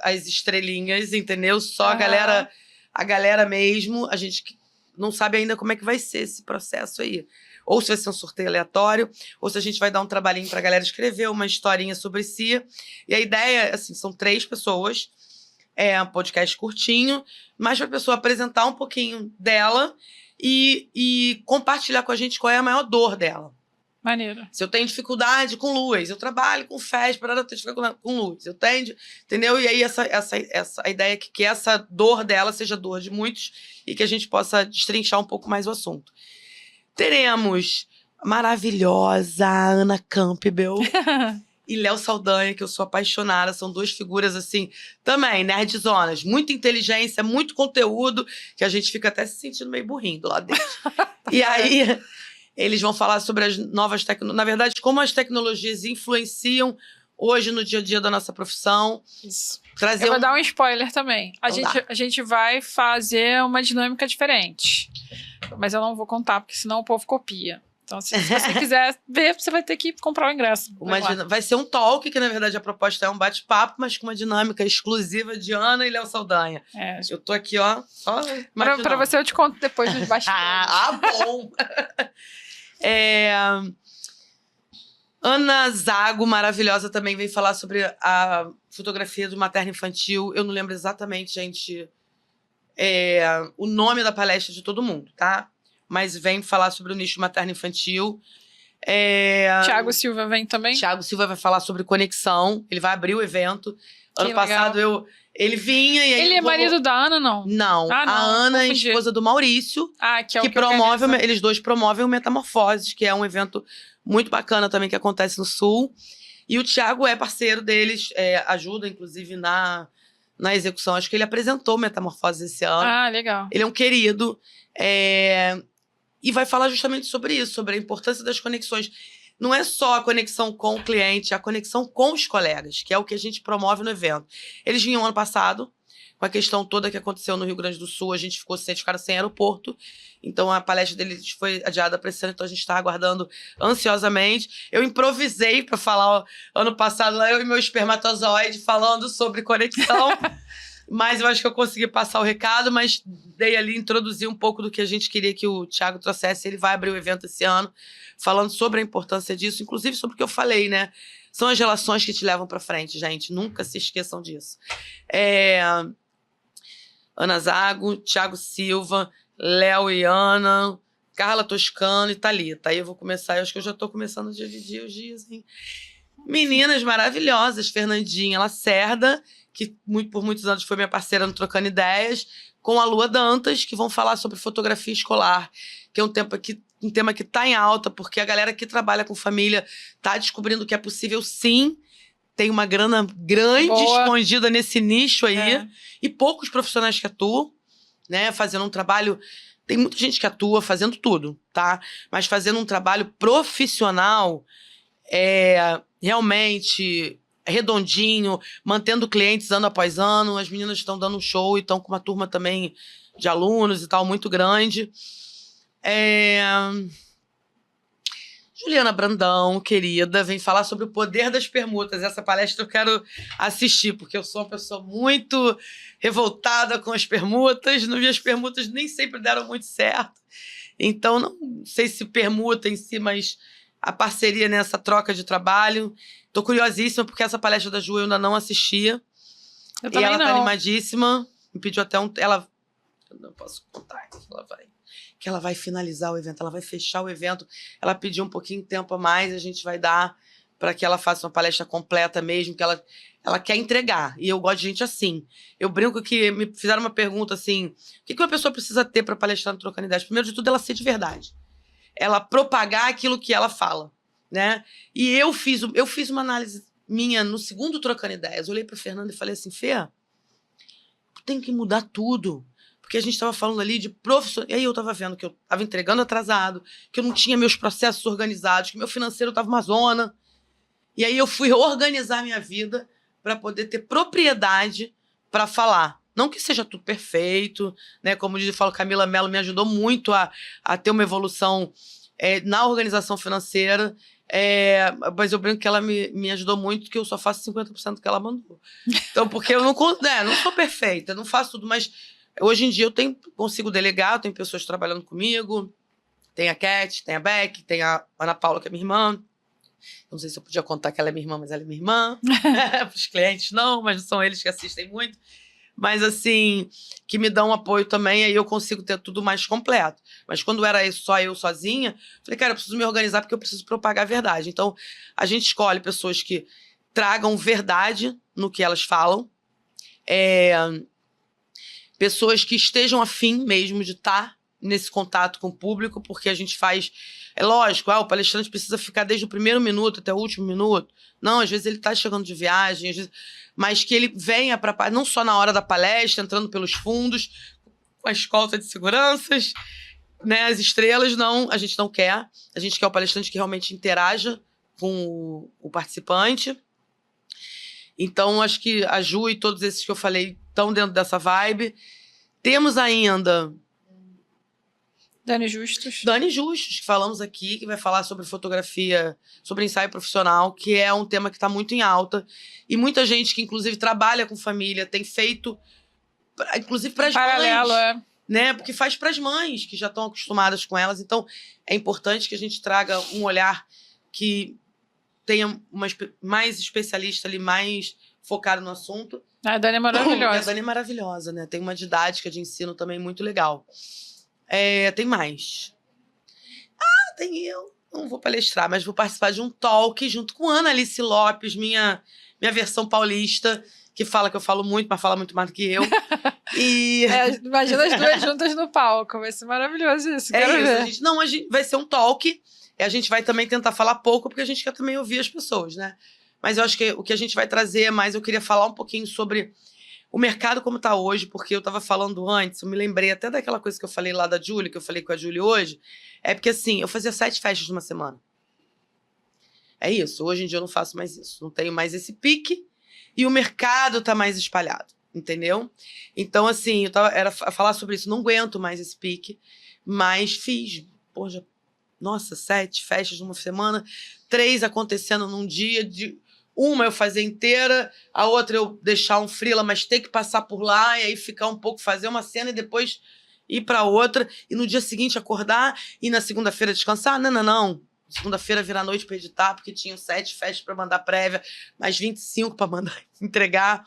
S2: as estrelinhas, entendeu? Só a galera mesmo. A gente não sabe ainda como é que vai ser esse processo aí. Ou se vai ser um sorteio aleatório, ou se a gente vai dar um trabalhinho pra galera escrever uma historinha sobre si. E a ideia, assim, são 3 pessoas. É um podcast curtinho, mas pra pessoa apresentar um pouquinho dela e compartilhar com a gente qual é a maior dor dela.
S1: Maneiro.
S2: Se eu tenho dificuldade com luz, eu trabalho com fez, para eu ter dificuldade com luz. Eu tenho, entendeu? E aí a ideia é que essa dor dela seja dor de muitos e que a gente possa destrinchar um pouco mais o assunto. Teremos a maravilhosa Ana Campbell e Léo Saldanha, que eu sou apaixonada. São 2 figuras, assim, também nerdzonas. Muita inteligência, muito conteúdo, que a gente fica até se sentindo meio burrinho do lado deles. E aí... Eles vão falar sobre as novas tecnologias. Na verdade, como as tecnologias influenciam hoje no dia a dia da nossa profissão.
S1: Isso. Eu vou dar um spoiler também. A gente vai fazer uma dinâmica diferente. Mas eu não vou contar, porque senão o povo copia. Então, se você quiser ver, você vai ter que comprar o ingresso.
S2: Vai ser um talk, que na verdade a proposta é um bate-papo, mas com uma dinâmica exclusiva de Ana e Léo Saldanha. Eu tô aqui, ó, só
S1: pra você eu te conto depois nos bastidores.
S2: Bom! Ana Zago, maravilhosa, também veio falar sobre a fotografia do materno infantil. Eu não lembro exatamente, gente, o nome da palestra de todo mundo, tá? Mas vem falar sobre o nicho materno infantil.
S1: Thiago Silva vem também?
S2: Thiago Silva vai falar sobre conexão. Ele vai abrir o evento. Ano
S1: legal.
S2: passado ele vinha e aí...
S1: Ele é marido da Ana, não?
S2: Não.
S1: Ah, não,
S2: a Ana é
S1: confundi.
S2: esposa do Maurício.
S1: Que é o que
S2: promove...
S1: organiza.
S2: Eles dois promovem o Metamorfoses, que é um evento muito bacana também que acontece no Sul. E o Thiago é parceiro deles, ajuda, inclusive, na execução. Acho que ele apresentou o Metamorfoses esse ano.
S1: Legal.
S2: Ele é um querido. E vai falar justamente sobre isso, sobre a importância das conexões. Não é só a conexão com o cliente, é a conexão com os colegas, que é o que a gente promove no evento. Eles vinham ano passado, com a questão toda que aconteceu no Rio Grande do Sul, a gente ficaram sem aeroporto, então a palestra deles foi adiada para esse ano, então a gente está aguardando ansiosamente. Eu improvisei para falar ano passado, lá eu e meu espermatozoide falando sobre conexão, mas eu acho que eu consegui passar o recado, mas dei ali, introduzi um pouco do que a gente queria que o Thiago trouxesse. Ele vai abrir o evento esse ano, falando sobre a importância disso, inclusive sobre o que eu falei, né? São as relações que te levam para frente, gente. Nunca se esqueçam disso. Ana Zago, Thiago Silva, Léo e Ana, Carla Toscano e Thalita. Aí eu vou começar, eu acho que eu já estou começando a dividir os dias, hein? Meninas maravilhosas, Fernandinha Lacerda, que por muitos anos foi minha parceira no Trocando Ideias, com a Lua Dantas, que vão falar sobre fotografia escolar, que é um tema que está em alta, porque a galera que trabalha com família está descobrindo que é possível, sim. Tem uma grana grande escondida nesse nicho aí, e poucos profissionais que atuam, né, fazendo um trabalho... Tem muita gente que atua fazendo tudo, tá? Mas fazendo um trabalho profissional, realmente... redondinho, mantendo clientes ano após ano. As meninas estão dando um show e estão com uma turma também de alunos e tal, muito grande. Juliana Brandão, querida, vem falar sobre o poder das permutas. Essa palestra eu quero assistir, porque eu sou uma pessoa muito revoltada com as permutas. As permutas nem sempre deram muito certo. Então, não sei se permuta em si, mas a parceria nessa troca de trabalho. Tô curiosíssima, porque essa palestra da Ju eu ainda não assistia.
S1: Eu também
S2: ela
S1: não.
S2: tá animadíssima. Me pediu até eu não posso contar que ela vai finalizar o evento, ela vai fechar o evento. Ela pediu um pouquinho de tempo a mais, a gente vai dar para que ela faça uma palestra completa mesmo, que ela quer entregar. E eu gosto de gente assim. Eu brinco que me fizeram uma pergunta assim, o que uma pessoa precisa ter para palestrar no Trocando Ideias? Primeiro de tudo, ela ser de verdade. Ela propagar aquilo que ela fala, né? E eu fiz uma análise minha no segundo Trocando Ideias. Eu olhei para Fernanda e falei assim, Fê, tem que mudar tudo. Porque a gente estava falando ali de profissional. E aí eu estava vendo que eu estava entregando atrasado, que eu não tinha meus processos organizados, que meu financeiro estava uma zona. E aí eu fui organizar minha vida para poder ter propriedade para falar. Não que seja tudo perfeito, né? Como eu falo, Camila Mello me ajudou muito a ter uma evolução na organização financeira. Mas eu brinco que ela me ajudou muito, que eu só faço 50% do que ela mandou. Então, porque eu não sou perfeita, não faço tudo, mas hoje em dia eu consigo delegar, eu tenho pessoas trabalhando comigo, tem a Cat, tem a Beck, tem a Ana Paula, que é minha irmã. Não sei se eu podia contar que ela é minha irmã, mas ela é minha irmã. Para os clientes não, mas são eles que assistem muito. Mas, assim, que me dão apoio também, aí eu consigo ter tudo mais completo. Mas quando era só eu sozinha, falei, cara, eu preciso me organizar porque eu preciso propagar a verdade. Então, a gente escolhe pessoas que tragam verdade no que elas falam, pessoas que estejam afim mesmo de estar nesse contato com o público, porque a gente faz... É lógico, o palestrante precisa ficar desde o primeiro minuto até o último minuto. Não, às vezes ele está chegando de viagem, às vezes... mas que ele venha para... Não só na hora da palestra, entrando pelos fundos, com a escolta de seguranças, né, as estrelas, não, a gente não quer. A gente quer o palestrante que realmente interaja com o participante. Então, acho que a Ju e todos esses que eu falei estão dentro dessa vibe. Temos ainda...
S1: Dani Justus,
S2: que falamos aqui, que vai falar sobre fotografia, sobre ensaio profissional, que é um tema que está muito em alta. E muita gente que, inclusive, trabalha com família, tem feito, inclusive para as mães.
S1: Paralelo,
S2: né? Porque faz para as mães, que já estão acostumadas com elas. Então, é importante que a gente traga um olhar que tenha mais especialista ali, mais focado no assunto.
S1: A Dani é maravilhosa.
S2: A Dani é maravilhosa, né? Tem uma didática de ensino também muito legal. Tem mais. Tem eu. não vou palestrar, mas vou participar de um talk junto com Ana Alice Lopes, minha versão paulista, que fala que eu falo muito, mas fala muito mais do que eu. E
S1: Imagina as duas juntas no palco, vai ser maravilhoso isso, quero ver.
S2: A gente vai ser um talk, e a gente vai também tentar falar pouco, porque a gente quer também ouvir as pessoas, né? Mas eu acho que o que a gente vai trazer mais, eu queria falar um pouquinho sobre o mercado como está hoje, porque eu estava falando antes, eu me lembrei até daquela coisa que eu falei lá da Júlia, que eu falei com a Júlia hoje, é porque assim, eu fazia 7 festas numa semana. É isso, hoje em dia eu não faço mais isso, não tenho mais esse pique, e o mercado está mais espalhado, entendeu? Então assim, era falar sobre isso, não aguento mais esse pique, mas fiz, nossa, 7 festas numa semana, 3 acontecendo num dia, uma eu fazer inteira, a outra eu deixar um freela, mas ter que passar por lá, e aí ficar um pouco, fazer uma cena e depois ir para outra, e no dia seguinte acordar, e na segunda-feira descansar. Não. Segunda-feira virar noite para editar, porque tinham 7 festas para mandar prévia, mais 25 para mandar entregar.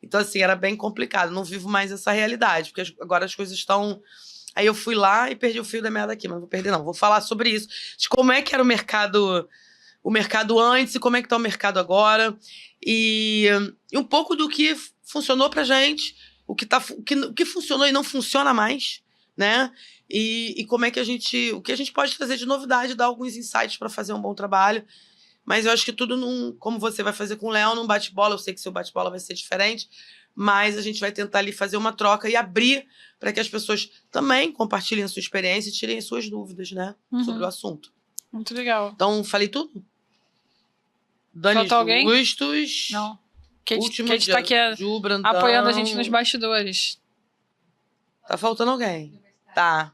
S2: Então, assim, era bem complicado. Não vivo mais essa realidade, porque agora as coisas estão... Aí eu fui lá e perdi o fio da meada aqui, mas não vou perder, não. Vou falar sobre isso, de como é que era o mercado antes e como é que tá o mercado agora. E um pouco do que funcionou pra gente, o que funcionou e não funciona mais, né? E como é que o que a gente pode trazer de novidade, dar alguns insights para fazer um bom trabalho. Mas eu acho que tudo, como você vai fazer com o Léo, num bate-bola, eu sei que seu bate-bola vai ser diferente, mas a gente vai tentar ali fazer uma troca e abrir para que as pessoas também compartilhem a sua experiência e tirem as suas dúvidas, né? Sobre o assunto.
S1: Muito legal.
S2: Então, falei tudo? Dani Justus.
S1: Não. Kate
S2: Último dia,
S1: tá aqui
S2: Ju Brandão.
S1: apoiando a gente nos bastidores.
S2: Tá faltando alguém? Tá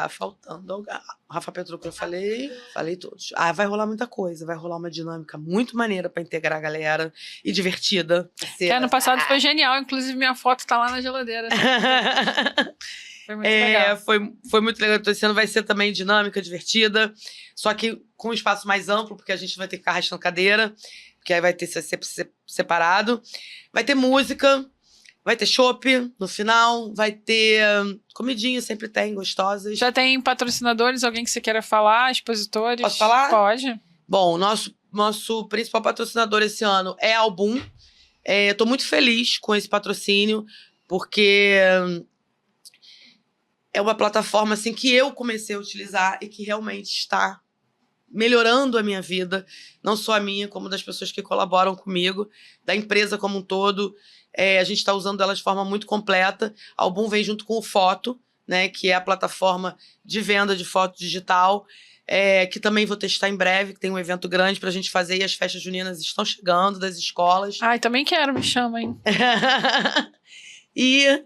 S2: faltando alguém. Rafa Petrucco, eu falei todos. Vai rolar muita coisa, vai rolar uma dinâmica muito maneira pra integrar a galera e divertida.
S1: Que ano passado foi genial, inclusive minha foto tá lá na geladeira. Foi muito legal.
S2: Foi muito legal. Esse ano vai ser também dinâmica, divertida, só que com um espaço mais amplo, porque a gente vai ter que ficar arrastando cadeira, porque aí vai ter sempre separado. Vai ter música, vai ter chopp no final, vai ter comidinha, sempre tem, gostosas.
S1: Já tem patrocinadores, alguém que você queira falar, expositores?
S2: Posso falar?
S1: Pode.
S2: Bom, nosso principal patrocinador esse ano é a Album. Eu tô muito feliz com esse patrocínio, porque é uma plataforma assim, que eu comecei a utilizar e que realmente está melhorando a minha vida, não só a minha, como das pessoas que colaboram comigo, da empresa como um todo. A gente está usando ela de forma muito completa. A Album vem junto com o Foto, né, que é a plataforma de venda de foto digital, que também vou testar em breve, que tem um evento grande para a gente fazer, e as festas juninas estão chegando das escolas.
S1: Ai, também quero, me chama, hein?
S2: E,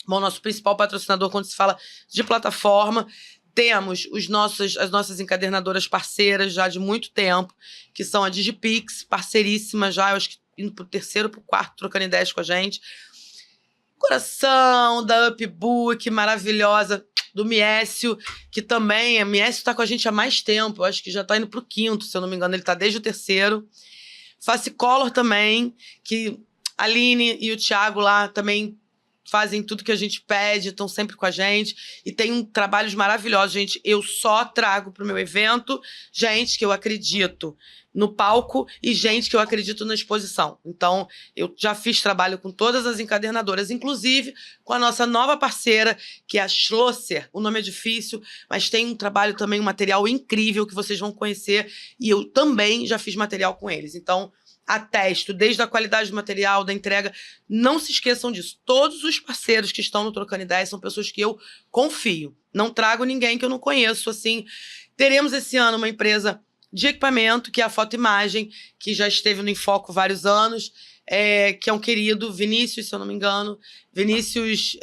S2: bom, nosso principal patrocinador, quando se fala de plataforma, temos as nossas encadernadoras parceiras já de muito tempo, que são a Digipix, parceiríssima já, eu acho que indo pro 3º, pro 4º, trocando ideias com a gente. Coração, da Upbook, maravilhosa, do Miécio, que também, Miécio tá com a gente há mais tempo, eu acho que já tá indo pro 5º, se eu não me engano, ele tá desde o 3º. Facicolor também, que a Aline e o Thiago lá também fazem tudo que a gente pede, estão sempre com a gente, e tem trabalhos maravilhosos, gente. Eu só trago pro meu evento gente que eu acredito no palco e gente que eu acredito na exposição. Então, eu já fiz trabalho com todas as encadernadoras, inclusive com a nossa nova parceira, que é a Schlosser. O nome é difícil, mas tem um trabalho também, um material incrível que vocês vão conhecer, e eu também já fiz material com eles. Então, atesto, desde a qualidade do material, da entrega. Não se esqueçam disso. Todos os parceiros que estão no Trocando Ideias são pessoas que eu confio. Não trago ninguém que eu não conheço, assim. Teremos esse ano uma empresa de equipamento, que é a Fotoimagem, que já esteve no Infoco vários anos, que é um querido, Vinícius, se eu não me engano. Vinícius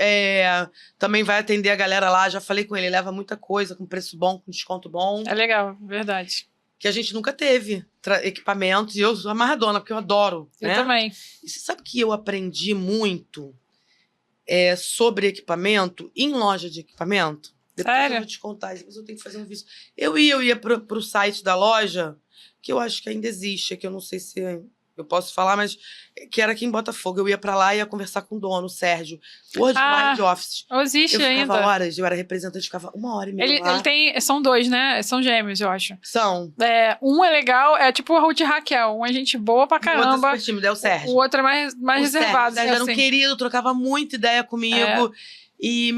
S2: também vai atender a galera lá, já falei com ele leva muita coisa, com preço bom, com desconto bom.
S1: É legal, verdade.
S2: Que a gente nunca teve equipamentos, e eu sou amarradona, porque eu adoro.
S1: Eu
S2: né?
S1: também.
S2: E você sabe que eu aprendi muito sobre equipamento em loja de equipamento? Depois
S1: Sério?
S2: eu vou te contar, depois eu tenho que fazer um vídeo. Eu ia pro site da loja, que eu acho que ainda existe, que eu não sei se eu posso falar, mas que era aqui em Botafogo. Eu ia pra lá e ia conversar com o dono, o Sérgio. Worldwide Office.
S1: Existe
S2: Eu ficava
S1: ainda.
S2: horas, eu era representante, ficava 1h30 lá.
S1: Ele tem... São 2, né? São gêmeos, eu acho.
S2: São.
S1: Um é legal, é tipo a Ruth e Raquel. Um é gente boa pra
S2: O outro é
S1: caramba.
S2: super tímido, é o Sérgio.
S1: O outro é mais reservado.
S2: O Sérgio era um
S1: assim.
S2: querido, trocava muita ideia comigo. E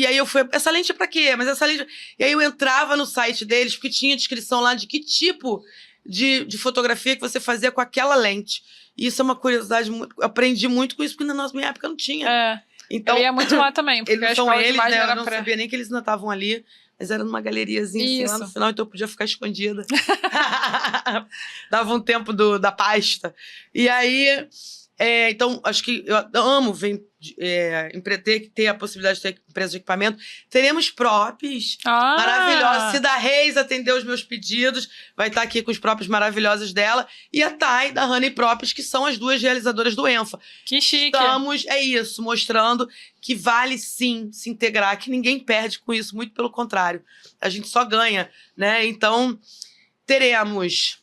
S2: aí eu fui, essa lente é pra quê? Mas essa lente... E aí eu entrava no site deles, porque tinha descrição lá de que tipo de fotografia que você fazia com aquela lente. E isso é uma curiosidade, eu aprendi muito com isso, porque na minha época não tinha.
S1: Então, eu ia muito lá também, porque
S2: eles
S1: a
S2: são
S1: escola de
S2: eles,
S1: imagem
S2: né?
S1: era
S2: Eu não sabia nem que eles ainda estavam ali, mas era numa galeriazinha assim, lá no final, então eu podia ficar escondida. Dava um tempo da pasta. E aí... então, acho que eu amo ter a possibilidade de ter empresa de equipamento. Teremos props maravilhosos. Cida Reis atendeu os meus pedidos, vai estar aqui com os props maravilhosos dela. E a Thay, da Honey Props, que são as duas realizadoras do ENFA.
S1: Que chique.
S2: Estamos, mostrando que vale sim se integrar, que ninguém perde com isso, muito pelo contrário. A gente só ganha, né? Então, teremos...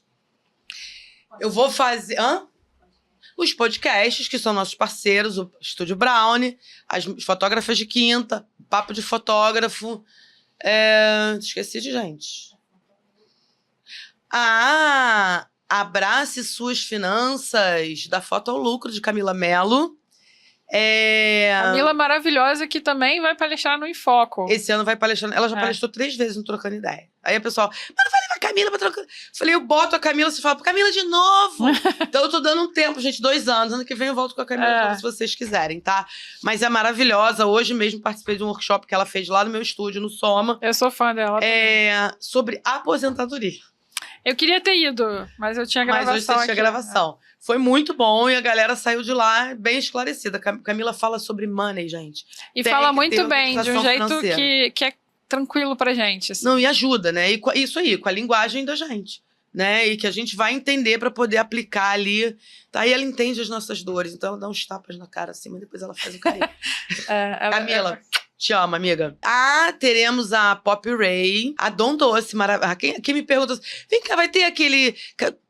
S2: Eu vou fazer... Os podcasts, que são nossos parceiros, o Estúdio Brownie, as fotógrafas de quinta, o Papo de Fotógrafo. Esqueci de gente. Abrace Suas Finanças, da Foto ao Lucro, de Camila Mello.
S1: Camila maravilhosa, que também vai palestrar no Enfoco.
S2: Esse ano vai palestrar. Ela já palestrou 3 vezes no Trocando Ideia. Aí o pessoal, mas não vai levar a Camila pra trocar. Eu falei, eu boto a Camila, você fala, Camila de novo. Então eu tô dando um tempo, gente, 2 anos. Ano que vem eu volto com a Camila, se vocês quiserem, tá? Mas é maravilhosa. Hoje mesmo participei de um workshop que ela fez lá no meu estúdio, no Soma.
S1: Eu sou fã dela.
S2: Sobre aposentadoria.
S1: Eu queria ter ido, mas eu tinha gravação.
S2: Mas hoje você tinha gravação. Foi muito bom e a galera saiu de lá bem esclarecida. Camila fala sobre money, gente.
S1: E fala muito bem, de um jeito que é tranquilo pra gente. Assim.
S2: Não, e ajuda, né? E isso aí, com a linguagem da gente. Né? E que a gente vai entender pra poder aplicar ali. Tá? E ela entende as nossas dores. Então ela dá uns tapas na cara assim, mas depois ela faz o carinho. Camila... Te amo, amiga. Teremos a Pop Ray, a Dom Doce, maravilhosa. Quem me pergunta, vem cá, vai ter aquele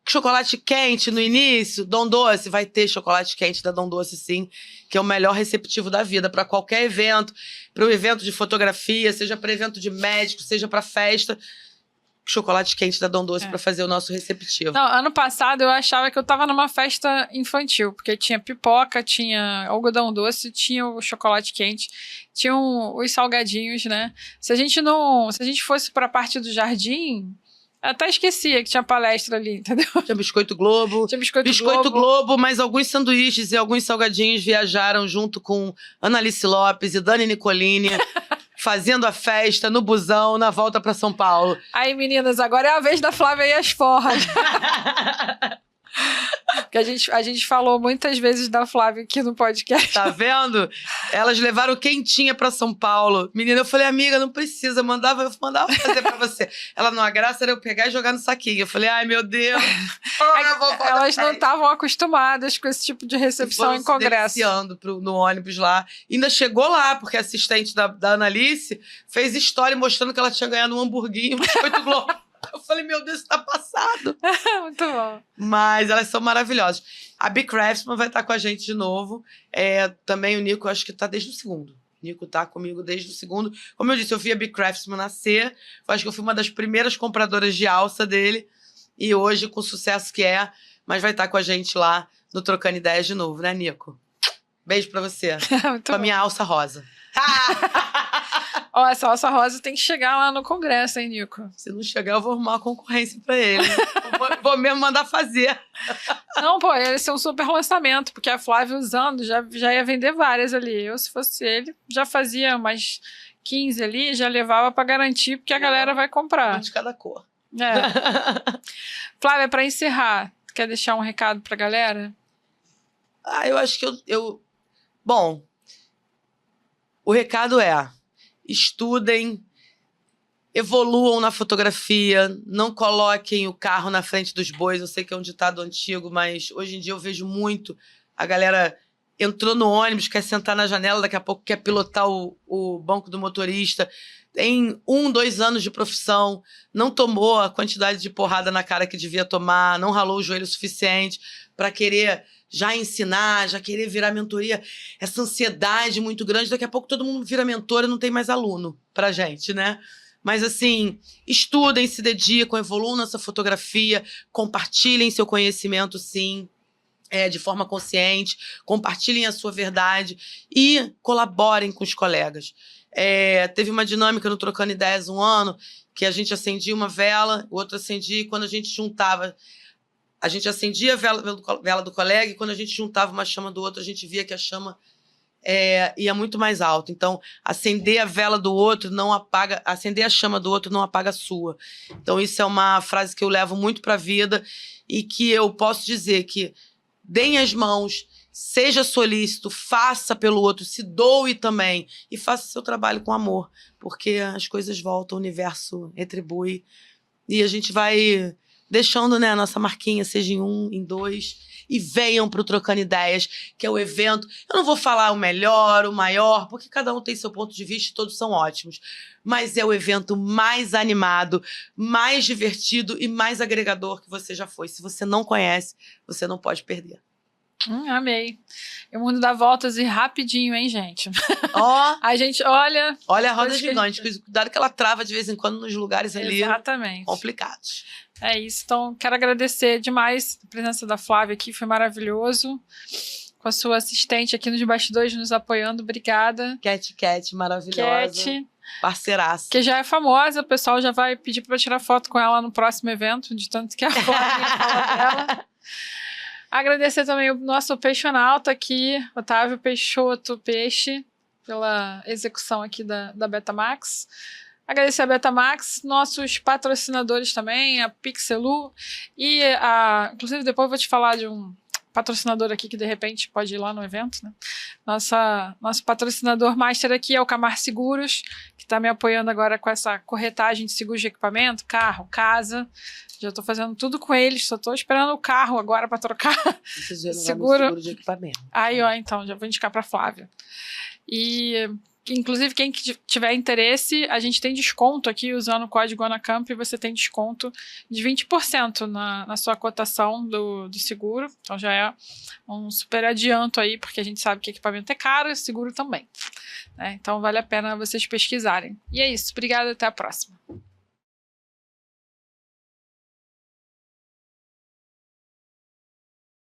S2: chocolate quente no início? Dom Doce, vai ter chocolate quente da Dom Doce, sim, que é o melhor receptivo da vida para qualquer evento, para o evento de fotografia, seja para evento de médico, seja para festa. Chocolate quente da Dom Doce para fazer o nosso receptivo.
S1: Não, ano passado eu achava que eu tava numa festa infantil, porque tinha pipoca, tinha algodão doce, tinha o chocolate quente, tinham os salgadinhos, né? Se a gente fosse pra parte do jardim, até esquecia que tinha palestra ali, entendeu?
S2: Tinha Biscoito Globo.
S1: Tinha Biscoito
S2: Globo, mas alguns sanduíches e alguns salgadinhos viajaram junto com Analice Lopes e Dani Nicolini. Fazendo a festa no busão, na volta pra São Paulo.
S1: Aí, meninas, agora é a vez da Flávia e as forras. Porque a gente falou muitas vezes da Flávia aqui no podcast.
S2: Tá vendo? Elas levaram quentinha pra São Paulo. Menina, eu falei, amiga, não precisa, eu mandava fazer pra você. Ela, não, a graça era eu pegar e jogar no saquinho. Eu falei, ai, meu Deus.
S1: Elas não estavam acostumadas com esse tipo de recepção em congresso.
S2: No ônibus lá. Ainda chegou lá, porque a assistente da Analice fez história mostrando que ela tinha ganhado um hamburguinho, um biscoito Globo. Eu falei, meu Deus, isso tá passado.
S1: Muito bom.
S2: Mas elas são maravilhosas. A Bee Craftsman vai estar com a gente de novo. Também o Nico, acho que tá desde o segundo. O Nico tá comigo desde o segundo. Como eu disse, eu vi a Bee Craftsman nascer. Acho que eu fui uma das primeiras compradoras de alça dele. E hoje, com o sucesso que é, mas vai estar com a gente lá no Trocando Ideias de novo, né, Nico? Beijo pra você. Com a minha alça rosa.
S1: Ó, essa alça rosa tem que chegar lá no congresso, hein, Nico?
S2: Se não chegar, eu vou arrumar uma concorrência pra ele. vou mesmo mandar fazer.
S1: Não, pô, esse é um super lançamento, porque a Flávia usando já ia vender várias ali. Eu, se fosse ele, já fazia umas 15 ali, já levava pra garantir, porque a galera vai comprar.
S2: Um de cada cor.
S1: Flávia, pra encerrar, quer deixar um recado pra galera?
S2: Eu acho que Bom, o recado é: estudem, evoluam na fotografia, não coloquem o carro na frente dos bois. Eu sei que é um ditado antigo, mas hoje em dia eu vejo muito a galera entrou no ônibus, quer sentar na janela, daqui a pouco quer pilotar o banco do motorista. Tem 1, 2 anos de profissão, não tomou a quantidade de porrada na cara que devia tomar, não ralou o joelho o suficiente para querer já ensinar, já querer virar mentoria. Essa ansiedade muito grande, daqui a pouco todo mundo vira mentor e não tem mais aluno pra gente, né? Mas assim, estudem, se dedicam, evoluam nessa fotografia, compartilhem seu conhecimento, sim, de forma consciente, compartilhem a sua verdade e colaborem com os colegas. Teve uma dinâmica no Trocando Ideias um ano, que a gente acendia uma vela, o outro acendia, e quando a gente juntava, a gente acendia a vela do colega, e quando a gente juntava uma chama do outro, a gente via que a chama ia muito mais alto. Então, acender a vela do outro não apaga, acender a chama do outro não apaga a sua. Então, isso é uma frase que eu levo muito para a vida e que eu posso dizer que deem as mãos, seja solícito, faça pelo outro, se doe também e faça seu trabalho com amor, porque as coisas voltam, o universo retribui e a gente vai deixando, né, a nossa marquinha, seja em 1, em 2, e venham para o Trocando Ideias, que é o evento. Eu não vou falar o melhor, o maior, porque cada um tem seu ponto de vista e todos são ótimos. Mas é o evento mais animado, mais divertido e mais agregador que você já foi. Se você não conhece, você não pode perder.
S1: Amei. O mundo dá voltas e rapidinho, hein, gente? A gente olha...
S2: Olha a roda gigante. Cuidado que ela trava de vez em quando nos lugares ali complicados.
S1: É isso, então quero agradecer demais a presença da Flávia aqui, foi maravilhoso, com a sua assistente aqui nos bastidores nos apoiando, obrigada.
S2: Cat, maravilhosa.
S1: Cat,
S2: parceiraça.
S1: Que já é famosa, o pessoal já vai pedir para tirar foto com ela no próximo evento, de tanto que a Flávia fala dela. Agradecer também o nosso peixonauta aqui, Otávio Peixoto Peixe, pela execução aqui da Betamax. Agradecer a Betamax, nossos patrocinadores também, a Pixelu e inclusive depois eu vou te falar de um patrocinador aqui que de repente pode ir lá no evento, né? Nosso patrocinador master aqui é o Camar Seguros, que está me apoiando agora com essa corretagem de seguros de equipamento, carro, casa. Já estou fazendo tudo com eles, só estou esperando o carro agora para trocar seguro
S2: de equipamento.
S1: Aí, então, já vou indicar para Flávia. E inclusive, quem tiver interesse, a gente tem desconto aqui, usando o código ANACAMP, você tem desconto de 20% na sua cotação do seguro. Então, já é um super adianto aí, porque a gente sabe que equipamento é caro e seguro também. Então, vale a pena vocês pesquisarem. E é isso. Obrigada, até a próxima.